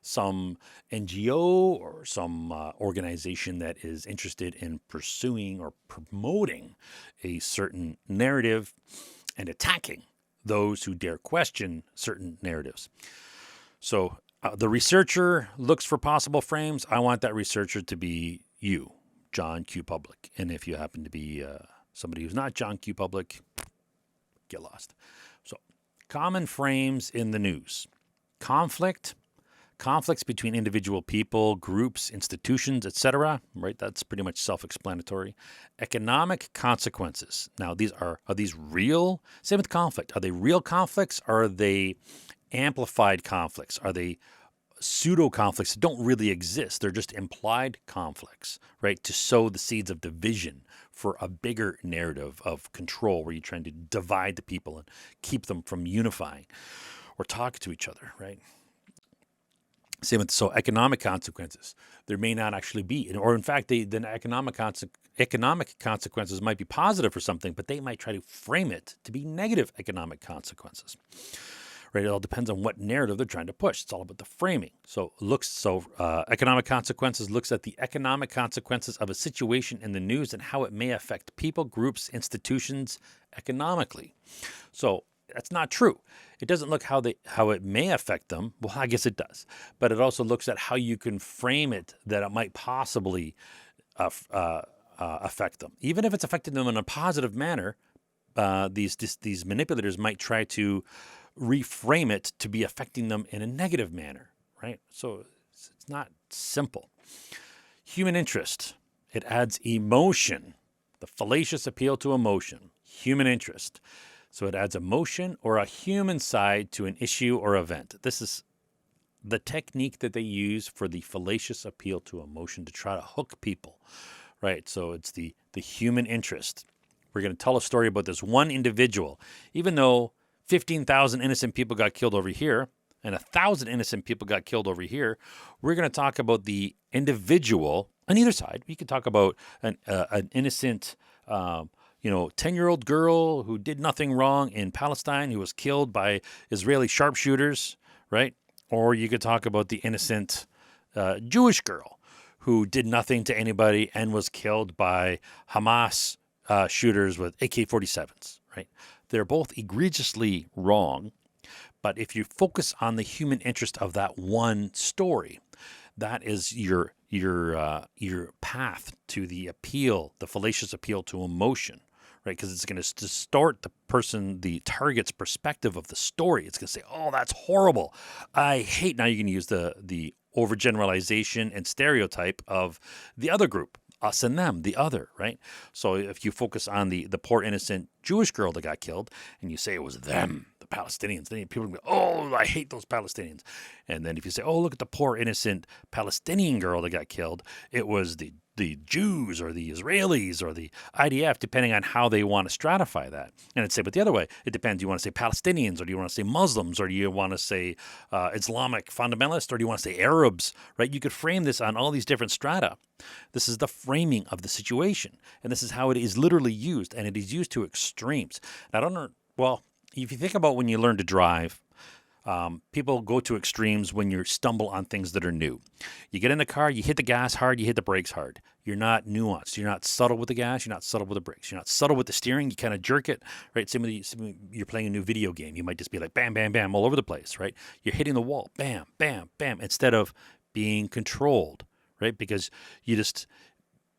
some NGO or some organization that is interested in pursuing or promoting a certain narrative and attacking those who dare question certain narratives. So the researcher looks for possible frames. I want that researcher to be you, John Q. Public. And if you happen to be somebody who's not John Q. Public, get lost. So common frames in the news: conflicts between individual people, groups, institutions, etc. Right? That's pretty much self-explanatory. Economic consequences. Now, are these real? Same with conflict. Are they real conflicts? Or are they amplified conflicts? Are they pseudo conflicts that don't really exist. They're just implied conflicts, right? To sow the seeds of division for a bigger narrative of control where you're trying to divide the people and keep them from unifying or talking to each other, right? Same with economic consequences. There may not actually be, or in fact, the economic consequences might be positive for something, but they might try to frame it to be negative economic consequences. Right? It all depends on what narrative they're trying to push. It's all about the framing. Economic consequences looks at the economic consequences of a situation in the news and how it may affect people, groups, institutions economically. So that's not true. It doesn't look how it may affect them. Well, I guess it does. But it also looks at how you can frame it that it might possibly affect them. Even if it's affecting them in a positive manner, these manipulators might try to reframe it to be affecting them in a negative manner, right? So it's not simple. Human interest. It adds emotion. The fallacious appeal to emotion. Human interest. So it adds emotion or a human side to an issue or event. This is the technique that they use for the fallacious appeal to emotion to try to hook people, right? So it's the human interest. We're going to tell a story about this one individual, even though 15,000 innocent people got killed over here and 1,000 innocent people got killed over here. We're going to talk about the individual on either side. We could talk about an innocent 10-year-old girl who did nothing wrong in Palestine who was killed by Israeli sharpshooters, right? Or you could talk about the innocent Jewish girl who did nothing to anybody and was killed by Hamas shooters with AK-47s, right? They're both egregiously wrong, but if you focus on the human interest of that one story, that is your path to the appeal, the fallacious appeal to emotion, right? Because it's going to distort the target's perspective of the story. It's going to say, "Oh, that's horrible. I hate." Now you're going to use the overgeneralization and stereotype of the other group. Us and them, the other, right? So if you focus on the poor innocent Jewish girl that got killed and you say it was them, the Palestinians, then people go, "Oh, I hate those Palestinians." And then if you say, "Oh, look at the poor innocent Palestinian girl that got killed," it was the Jews or the Israelis or the IDF, depending on how they want to stratify that. And I'd say, but the other way, it depends. Do you want to say Palestinians, or do you want to say Muslims, or do you want to say Islamic fundamentalists, or do you want to say Arabs, right? You could frame this on all these different strata. This is the framing of the situation. And this is how it is literally used. And it is used to extremes. I don't know. Well, if you think about when you learn to drive, people go to extremes when you stumble on things that are new. You get in the car, you hit the gas hard, you hit the brakes hard. You're not nuanced. You're not subtle with the gas. You're not subtle with the brakes. You're not subtle with the steering. You kind of jerk it, right? You're playing a new video game. You might just be like bam, bam, bam all over the place, right? You're hitting the wall, bam, bam, bam, instead of being controlled, right? Because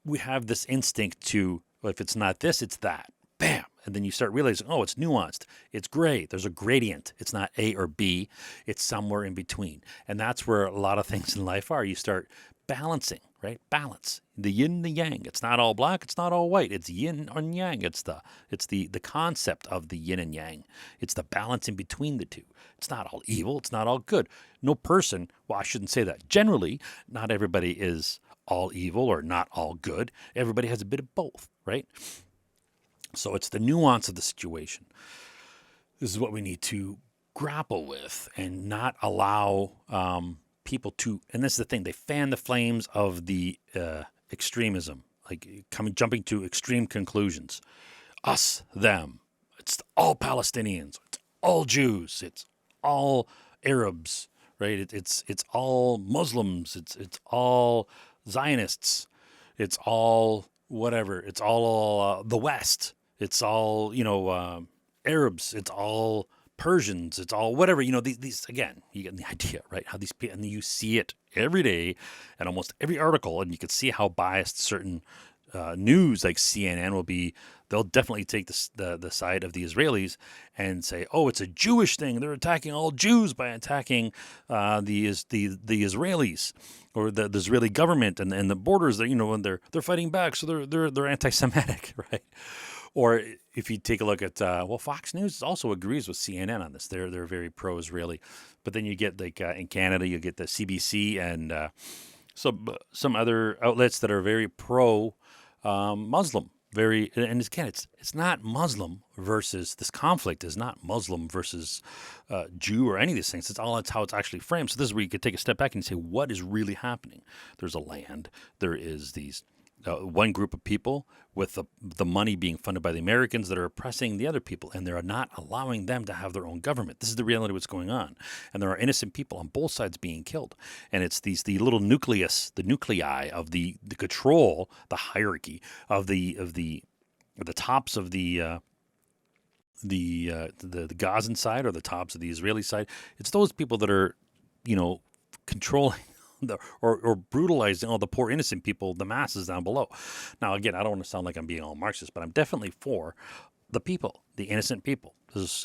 we have this instinct to, well, if it's not this, it's that. Bam. And then you start realizing, oh, it's nuanced. It's gray. There's a gradient. It's not A or B. It's somewhere in between. And that's where a lot of things in life are. You start balancing, right? Balance. The yin, the yang. It's not all black. It's not all white. It's yin and yang. It's the concept of the yin and yang. It's the balance in between the two. It's not all evil. It's not all good. No person, well, I shouldn't say that. Generally, not everybody is all evil or not all good. Everybody has a bit of both, right? So it's the nuance of the situation. This is what we need to grapple with and not allow people to, and this is the thing, they fan the flames of the extremism, like jumping to extreme conclusions. Us, them, it's all Palestinians, it's all Jews, it's all Arabs, right? It's all Muslims, it's all Zionists, it's all whatever, it's all the West. It's all, Arabs. It's all Persians. It's all whatever. These again, you get the idea, right? How these people, and you see it every day and almost every article, and you can see how biased certain news like CNN will be. They'll definitely take the side of the Israelis and say, oh, it's a Jewish thing. They're attacking all Jews by attacking the Israelis or the Israeli government and the borders. That and they're fighting back, so they're anti-Semitic, right? Or if you take a look at Fox News also agrees with CNN on this. They're very pro-Israeli, but then you get like in Canada you get the CBC and some other outlets that are very pro Muslim. Very, and again, it's not Muslim versus this conflict is not Muslim versus Jew or any of these things. It's how it's actually framed. So this is where you could take a step back and say, what is really happening? There's a land. There is these one group of people with the money being funded by the Americans that are oppressing the other people, and they're not allowing them to have their own government. This is the reality of what's going on, and there are innocent people on both sides being killed. And it's the little nucleus, the nuclei of the control, the hierarchy of the tops of the Gazan side or the tops of the Israeli side. It's those people that are, controlling or brutalizing all the poor innocent people, the masses down below. Now, again, I don't want to sound like I'm being all Marxist, but I'm definitely for the people, the innocent people.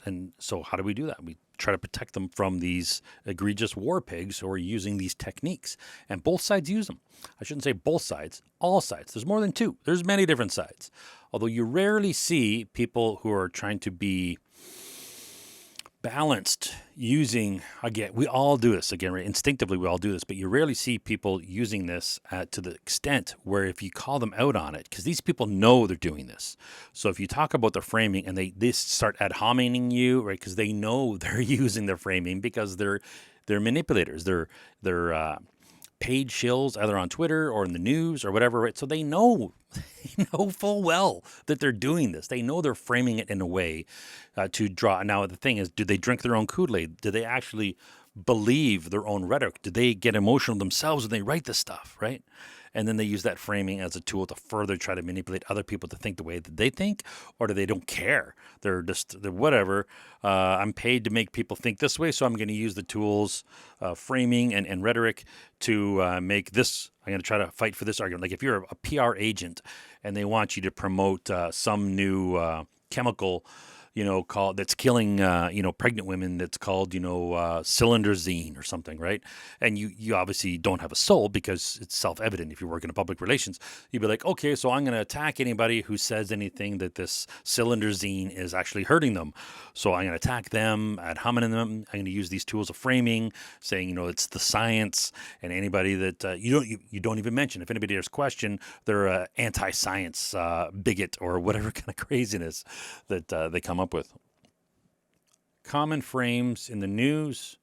And so how do we do that? We try to protect them from these egregious war pigs who are using these techniques. And both sides use them. I shouldn't say both sides, all sides. There's more than two. There's many different sides. Although you rarely see people who are trying to be balanced using, again, we all do this, again, right? Instinctively we all do this, but you rarely see people using this to the extent where if you call them out on it, because these people know they're doing this. So if you talk about the framing and they start ad hominem you, right, because they know they're using their framing because they're manipulators, they're paid shills either on Twitter or in the news or whatever, right? So they know full well that they're doing this. They know they're framing it in a way to draw. Now, the thing is, do they drink their own Kool-Aid? Do they actually believe their own rhetoric? Do they get emotional themselves when they write this stuff, right? And then they use that framing as a tool to further try to manipulate other people to think the way that they think, or do they don't care? They're whatever. I'm paid to make people think this way, so I'm going to use the tools, framing and rhetoric to make this. I'm going to try to fight for this argument. Like if you're a PR agent and they want you to promote some new chemical, called that's killing, pregnant women. That's called, cylindrazine or something, right? And you obviously don't have a soul because it's self-evident if you work in public relations. You'd be like, okay, so I'm going to attack anybody who says anything that this cylindrazine is actually hurting them. So I'm going to attack them, ad hominem them. I'm going to use these tools of framing, saying, it's the science, and anybody that you don't even mention. If anybody has question, they're an anti-science bigot or whatever kind of craziness that they come up with. Common frames in the news.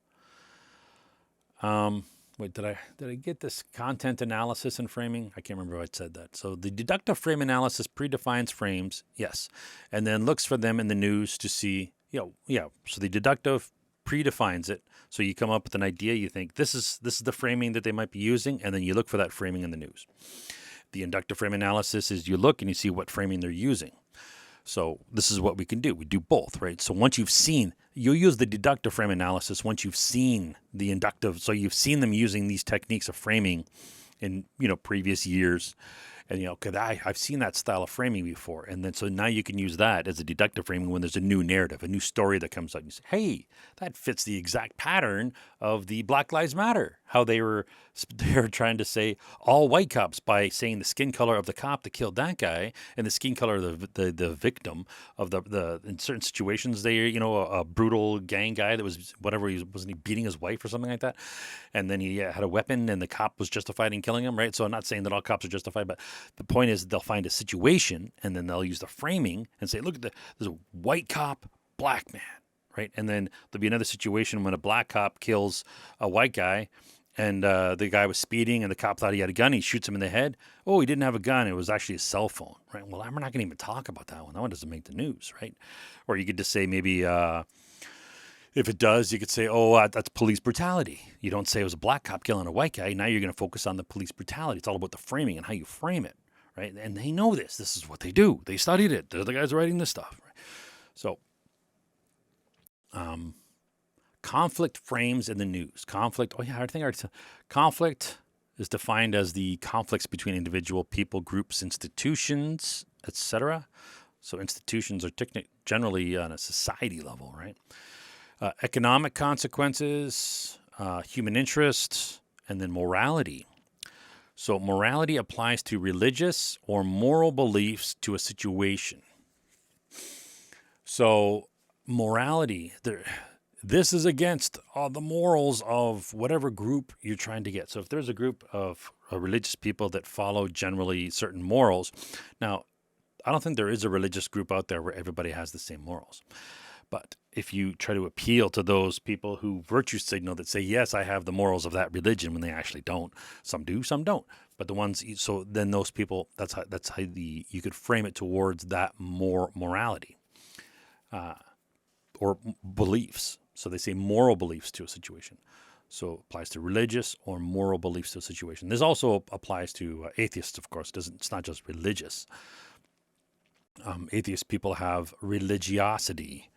Wait, did I get this content analysis and framing? I can't remember if I said that. So the deductive frame analysis predefines frames, yes, and then looks for them in the news to see, So the deductive predefines it. So you come up with an idea, you think this is the framing that they might be using, and then you look for that framing in the news. The inductive frame analysis is you look and you see what framing they're using. So this is what we can do. We do both, right? So once you'll use the deductive frame analysis once you've seen the inductive. So you've seen them using these techniques of framing in, previous years. And, because I've seen that style of framing before. And then so now you can use that as a deductive framing when there's a new narrative, a new story that comes out. And you say, hey, that fits the exact pattern of the Black Lives Matter, how they were trying to say all white cops by saying the skin color of the cop that killed that guy and the skin color of the victim of the in certain situations, a brutal gang guy that was whatever, wasn't he beating his wife or something like that? And then he had a weapon and the cop was justified in killing him, right? So I'm not saying that all cops are justified, but the point is they'll find a situation and then they'll use the framing and say, look, there's a white cop, black man, right? And then there'll be another situation when a black cop kills a white guy and the guy was speeding and the cop thought he had a gun. He shoots him in the head. Oh, he didn't have a gun. It was actually a cell phone, right? Well, we're not going to even talk about that one. That one doesn't make the news, right? Or you could just say maybe if it does, you could say, oh, that's police brutality. You don't say it was a black cop killing a white guy. Now you're going to focus on the police brutality. It's all about the framing and how you frame it, right? And they know this. This is what they do. They studied it. They're the guys writing this stuff. Right? So conflict frames in the news. Conflict. Oh, yeah, I think I already said. Conflict is defined as the conflicts between individual, people, groups, institutions, etc. So institutions are generally on a society level, right? Economic consequences, human interest, and then morality. So morality applies to religious or moral beliefs to a situation. So morality, this is against the morals of whatever group you're trying to get. So if there's a group of religious people that follow generally certain morals, now I don't think there is a religious group out there where everybody has the same morals. But if you try to appeal to those people who virtue signal that say, yes, I have the morals of that religion, when they actually don't, some do, some don't. But the ones, so then those people, that's how you could frame it towards that morality or beliefs. So they say moral beliefs to a situation. So it applies to religious or moral beliefs to a situation. This also applies to atheists, of course. It's not just religious. Atheist people have religiosity.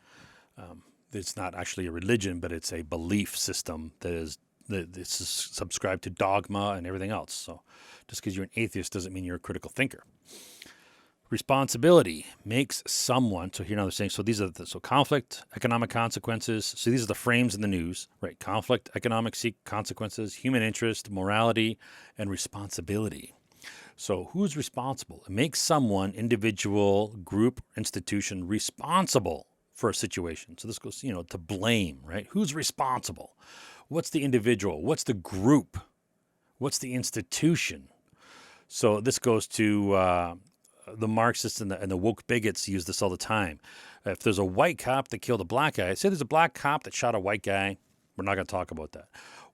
It's not actually a religion, but it's a belief system that is subscribed to dogma and everything else. So just because you're an atheist doesn't mean you're a critical thinker. Responsibility makes someone, so here now they're saying, so these are so conflict, economic consequences. So these are the frames in the news, right? Conflict, economic consequences, human interest, morality, and responsibility. So who's responsible? It makes someone, individual, group, institution responsible for a situation. So this goes, to blame, right? Who's responsible? What's the individual? What's the group? What's the institution? So this goes to the Marxists and the woke bigots use this all the time. If there's a white cop that killed a black guy, say there's a black cop that shot a white guy, we're not going to talk about that.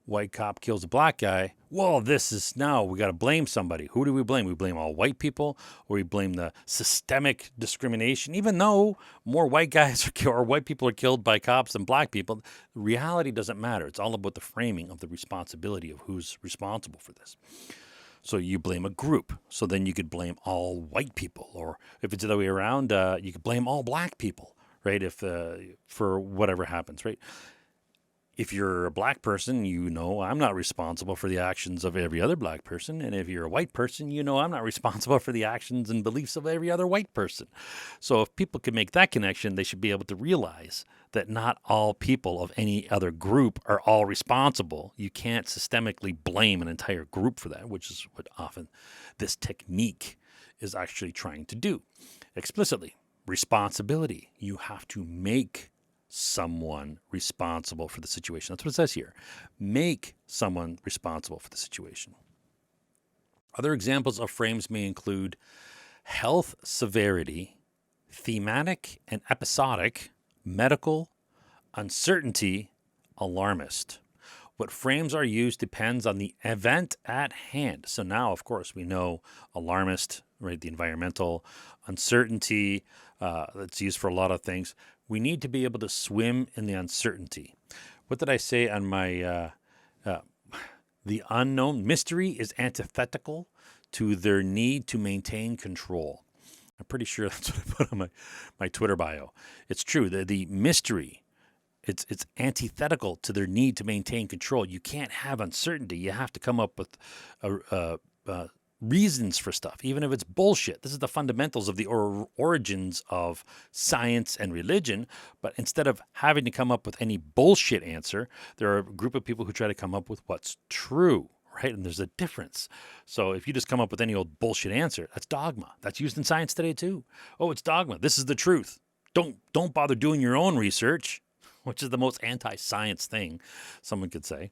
White cop kills a black guy. Well, this is now we got to blame somebody. Who do we blame? We blame all white people, or we blame the systemic discrimination. Even though more white guys are killed, or white people are killed by cops than black people, reality doesn't matter. It's all about the framing of the responsibility of who's responsible for this. So you blame a group. So then you could blame all white people, or if it's the other way around, you could blame all black people, right? If for whatever happens, right? If you're a black person, I'm not responsible for the actions of every other black person. And if you're a white person, I'm not responsible for the actions and beliefs of every other white person. So if people can make that connection, they should be able to realize that not all people of any other group are all responsible. You can't systemically blame an entire group for that, which is what often this technique is actually trying to do. Explicitly, responsibility. You have to make someone responsible for the situation. That's what it says here. Make someone responsible for the situation. Other examples of frames may include health severity, thematic and episodic, medical, uncertainty, alarmist. What frames are used depends on the event at hand. So now, of course, we know alarmist, right? The environmental, uncertainty, that's used for a lot of things. We need to be able to swim in the uncertainty. What did I say on my, the unknown? Mystery is antithetical to their need to maintain control. I'm pretty sure that's what I put on my Twitter bio. It's true. The mystery, it's antithetical to their need to maintain control. You can't have uncertainty. You have to come up with reasons for stuff, even if it's bullshit. This is the fundamentals of the origins of science and religion. But instead of having to come up with any bullshit answer, there are a group of people who try to come up with what's true, right? And there's a difference. So if you just come up with any old bullshit answer, that's dogma. That's used in science today too. Oh, it's dogma. This is the truth. Don't bother doing your own research, which is the most anti-science thing someone could say.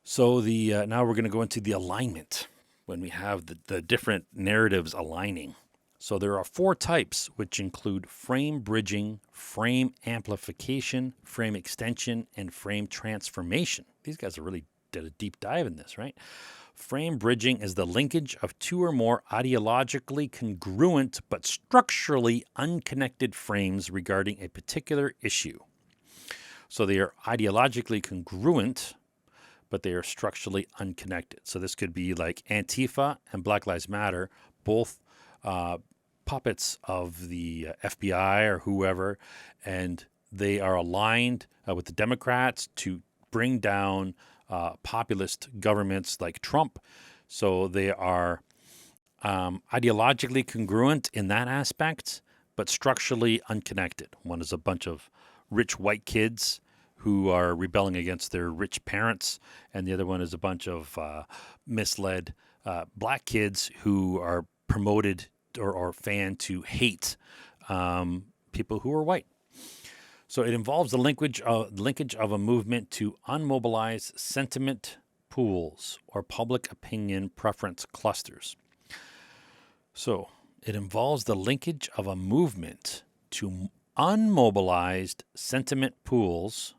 So now we're going to go into the alignment when we have the different narratives aligning. So there are 4 types, which include frame bridging, frame amplification, frame extension, and frame transformation. These guys really did a deep dive in this, right? Frame bridging is the linkage of 2 or more ideologically congruent but structurally unconnected frames regarding a particular issue. So they are ideologically congruent, but they are structurally unconnected. So this could be like Antifa and Black Lives Matter, both puppets of the FBI or whoever, and they are aligned with the Democrats to bring down populist governments like Trump. So they are ideologically congruent in that aspect, but structurally unconnected. One is a bunch of rich white kids who are rebelling against their rich parents, and the other one is a bunch of misled black kids who are promoted or fanned to hate people who are white. So it involves the linkage of a movement to unmobilize sentiment pools or public opinion preference clusters. So it involves the linkage of a movement to unmobilized sentiment pools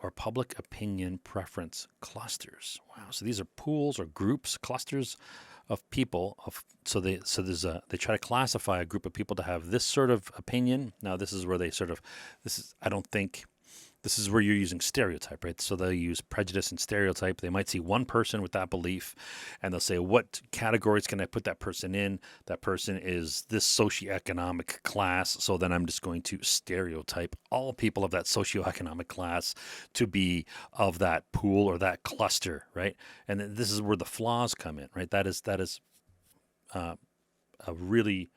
or public opinion preference clusters. Wow. So these are pools or groups, clusters of people. They try to classify a group of people to have this sort of opinion. Now this is where this is where you're using stereotype, right? So they'll use prejudice and stereotype. They might see one person with that belief, and they'll say, what categories can I put that person in? That person is this socioeconomic class, so then I'm just going to stereotype all people of that socioeconomic class to be of that pool or that cluster, right? And this is where the flaws come in, right? That is a really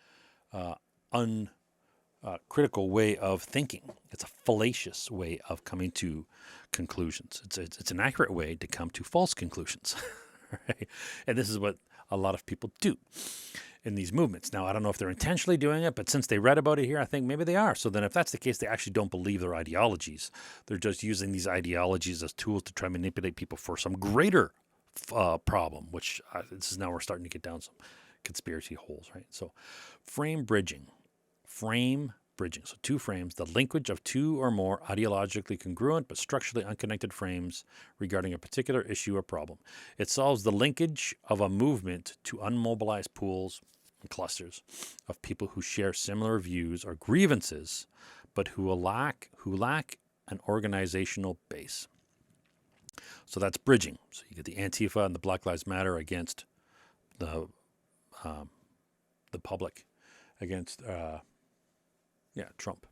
critical way of thinking. It's a fallacious way of coming to conclusions. It's an accurate way to come to false conclusions, right? And this is what a lot of people do in these movements. Now, I don't know if they're intentionally doing it, but since they read about it here, I think maybe they are. So then if that's the case, they actually don't believe their ideologies. They're just using these ideologies as tools to try and manipulate people for some greater problem, which this is now we're starting to get down some conspiracy holes, right? So frame bridging. So two frames, the linkage of two or more ideologically congruent but structurally unconnected frames regarding a particular issue or problem. It solves the linkage of a movement to unmobilized pools and clusters of people who share similar views or grievances, but who lack an organizational base. So that's bridging. So you get the Antifa and the Black Lives Matter against the public, against Trump.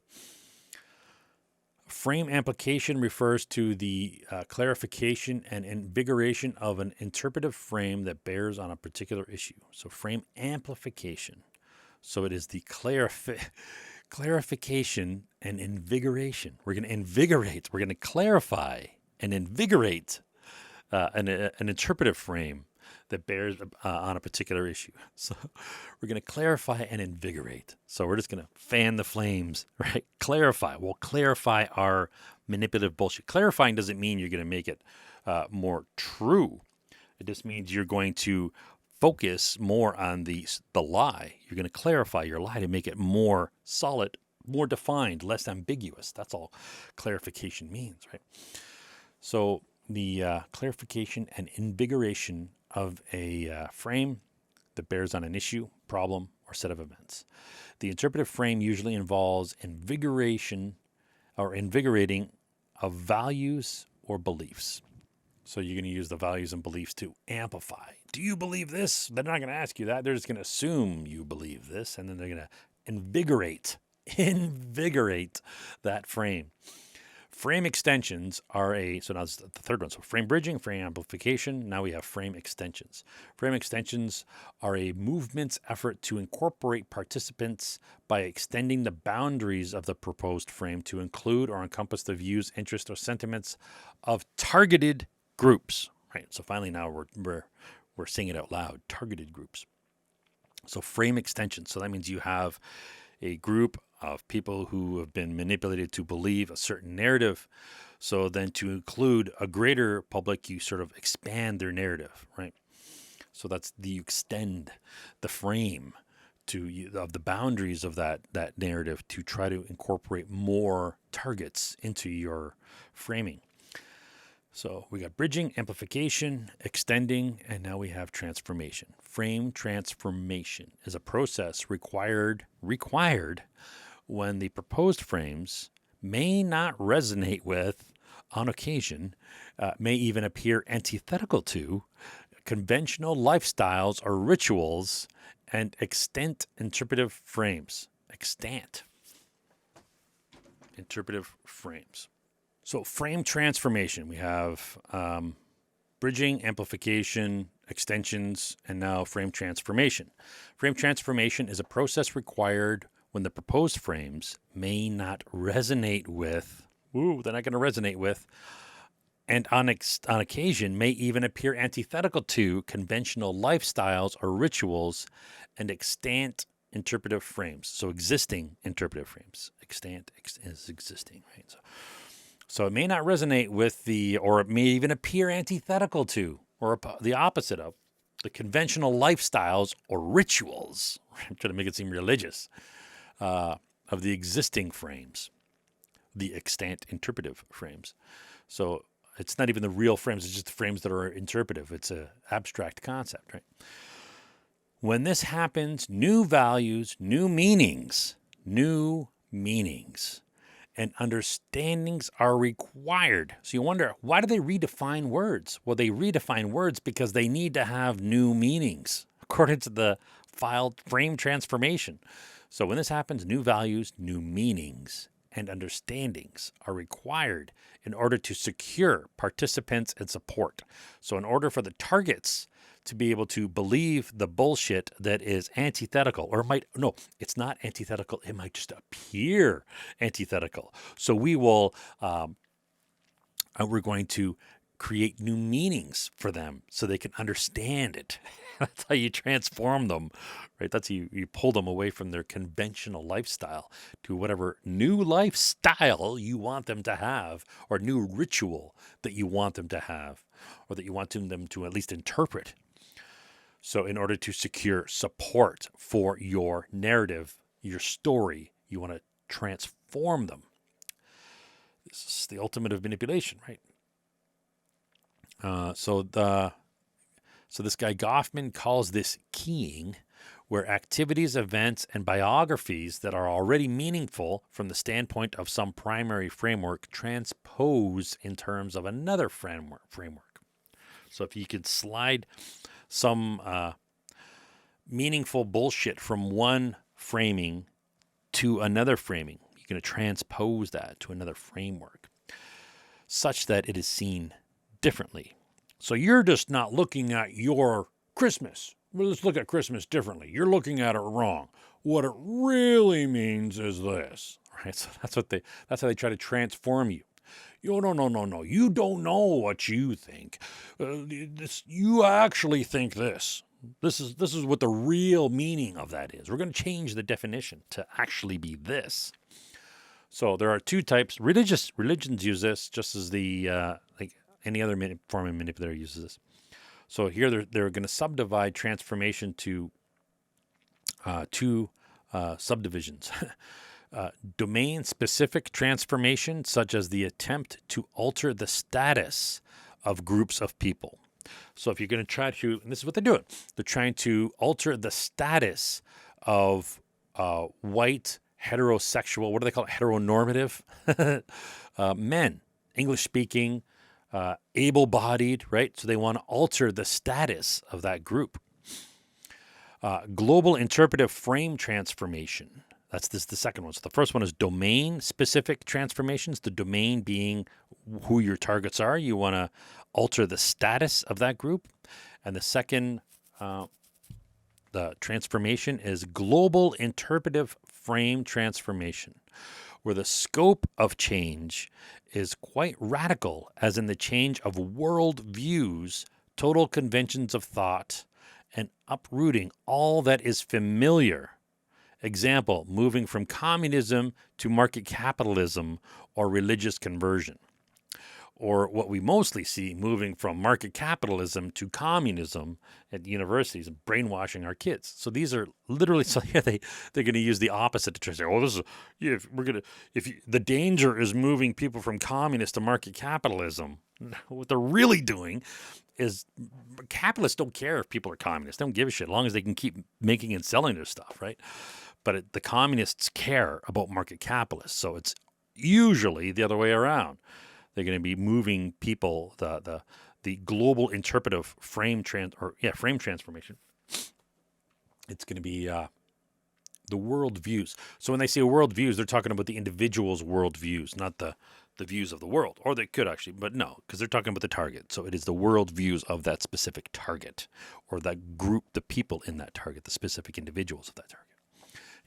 Frame amplification refers to the clarification and invigoration of an interpretive frame that bears on a particular issue. So frame amplification. So it is the clarification and invigoration. We're going to invigorate. We're going to clarify and invigorate an interpretive frame that bears on a particular issue. So we're going to clarify and invigorate. So we're just going to fan the flames, right? Clarify. We'll clarify our manipulative bullshit. Clarifying doesn't mean you're going to make it more true. It just means you're going to focus more on the lie. You're going to clarify your lie to make it more solid, more defined, less ambiguous. That's all clarification means, right? So the clarification and invigoration of a frame that bears on an issue, problem, or set of events. The interpretive frame usually involves invigorating of values or beliefs. So you're going to use the values and beliefs to amplify. Do you believe this? They're not going to ask you that. They're just going to assume you believe this, and then they're going to invigorate that frame. Frame extensions are so now this is the third one. So frame bridging, frame amplification. Now we have frame extensions. Frame extensions are a movement's effort to incorporate participants by extending the boundaries of the proposed frame to include or encompass the views, interests, or sentiments of targeted groups. Right. So finally, now we're saying it out loud. Targeted groups. So frame extensions. So that means you have a group of people who have been manipulated to believe a certain narrative. So then to include a greater public, you sort of expand their narrative, right? So you extend the frame of the boundaries of that narrative to try to incorporate more targets into your framing. So we got bridging, amplification, extending, and now we have transformation. Frame transformation is a process required when the proposed frames may not resonate with, on occasion, may even appear antithetical to, conventional lifestyles or rituals and extant interpretive frames. Extant interpretive frames. So frame transformation, we have bridging, amplification, extensions, and now frame transformation. Frame transformation is a process required when the proposed frames may not resonate with, they're not going to resonate with, and on occasion may even appear antithetical to conventional lifestyles or rituals and extant interpretive frames. So existing interpretive frames. Extant is existing, right? So it may not resonate with or it may even appear antithetical to, or the opposite of, the conventional lifestyles or rituals. I'm trying to make it seem religious, of the existing frames, the extant interpretive frames. So it's not even the real frames, it's just the frames that are interpretive. It's an abstract concept, right? When this happens, new values, new meanings, and understandings are required. So you wonder, why do they redefine words? Well, they redefine words because they need to have new meanings, according to the filed frame transformation. So when this happens, new values, new meanings, and understandings are required in order to secure participants and support. So in order for the targets to be able to believe the bullshit that is antithetical, or it's not antithetical, it might just appear antithetical. So we're going to create new meanings for them so they can understand it. That's how you transform them, right? That's how you pull them away from their conventional lifestyle to whatever new lifestyle you want them to have, or new ritual that you want them to have, or that you want them to at least interpret. So in order to secure support for your narrative, your story, you want to transform them. This is the ultimate of manipulation, right? So this guy Goffman calls this keying, where activities, events, and biographies that are already meaningful from the standpoint of some primary framework transpose in terms of another framework. So if you could slide some meaningful bullshit from one framing to another framing, you're going to transpose that to another framework such that it is seen differently. So you're just not looking at your Christmas. Well, let's look at Christmas differently. You're looking at it wrong. What it really means is this, right? So that's how they try to transform you. No. You don't know what you think. You actually think this. This is what the real meaning of that is. We're going to change the definition to actually be this. So there are two types. Religions use this just as like any other form of manipulator uses this. So here they're going to subdivide transformation to two subdivisions. Domain-specific transformation, such as the attempt to alter the status of groups of people. So if you're going to try to, and this is what they're doing, they're trying to alter the status of white, heterosexual, what do they call it, heteronormative men, English-speaking, able-bodied, right? So they want to alter the status of that group. Global interpretive frame transformation. That's the second one. So the first one is domain-specific transformations, the domain being who your targets are. You want to alter the status of that group. And the second the transformation is global interpretive frame transformation, where the scope of change is quite radical, as in the change of world views, total conventions of thought, and uprooting all that is familiar. Example, moving from communism to market capitalism or religious conversion. Or what we mostly see, moving from market capitalism to communism at universities and brainwashing our kids. So these are literally, so yeah, they're going to use the opposite to try to say, oh, this is, the danger is moving people from communist to market capitalism. What they're really doing is capitalists don't care if people are communists. They don't give a shit as long as they can keep making and selling their stuff, right? But the communists care about market capitalists. So it's usually the other way around. They're going to be moving people, the global interpretive frame transformation. It's going to be the world views. So when they say world views, they're talking about the individual's world views, not the views of the world. Or they could actually, but no, because they're talking about the target. So it is the world views of that specific target, or that group, the people in that target, the specific individuals of that target.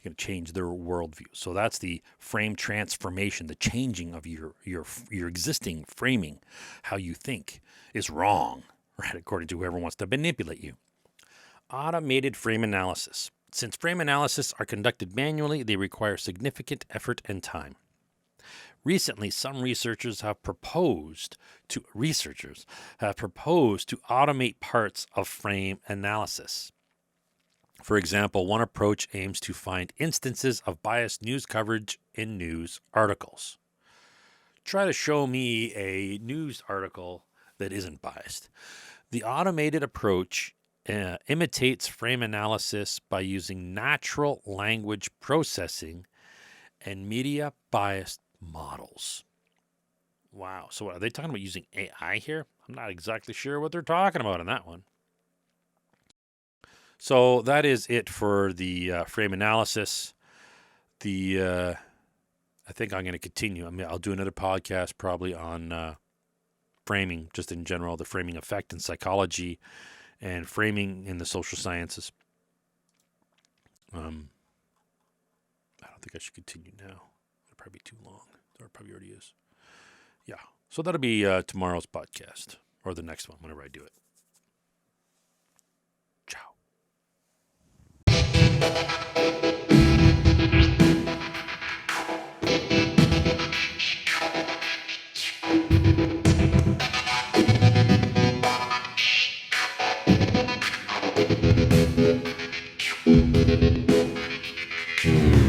You're going to change their worldview. So that's the frame transformation, the changing of your existing framing. How you think is wrong, right? According to whoever wants to manipulate you. Automated frame analysis. Since frame analysis are conducted manually, they require significant effort and time. Recently, some researchers have proposed to automate parts of frame analysis. For example, one approach aims to find instances of biased news coverage in news articles. Try to show me a news article that isn't biased. The automated approach imitates frame analysis by using natural language processing and media biased models. Wow. So are they talking about using AI here? I'm not exactly sure what they're talking about in that one. So that is it for the frame analysis. I think I'm going to continue. I mean, I'll do another podcast probably on framing, just in general, the framing effect in psychology and framing in the social sciences. I don't think I should continue now. It'll probably be too long, or it probably already is. Yeah. So that'll be tomorrow's podcast, or the next one, whenever I do it. Ciao.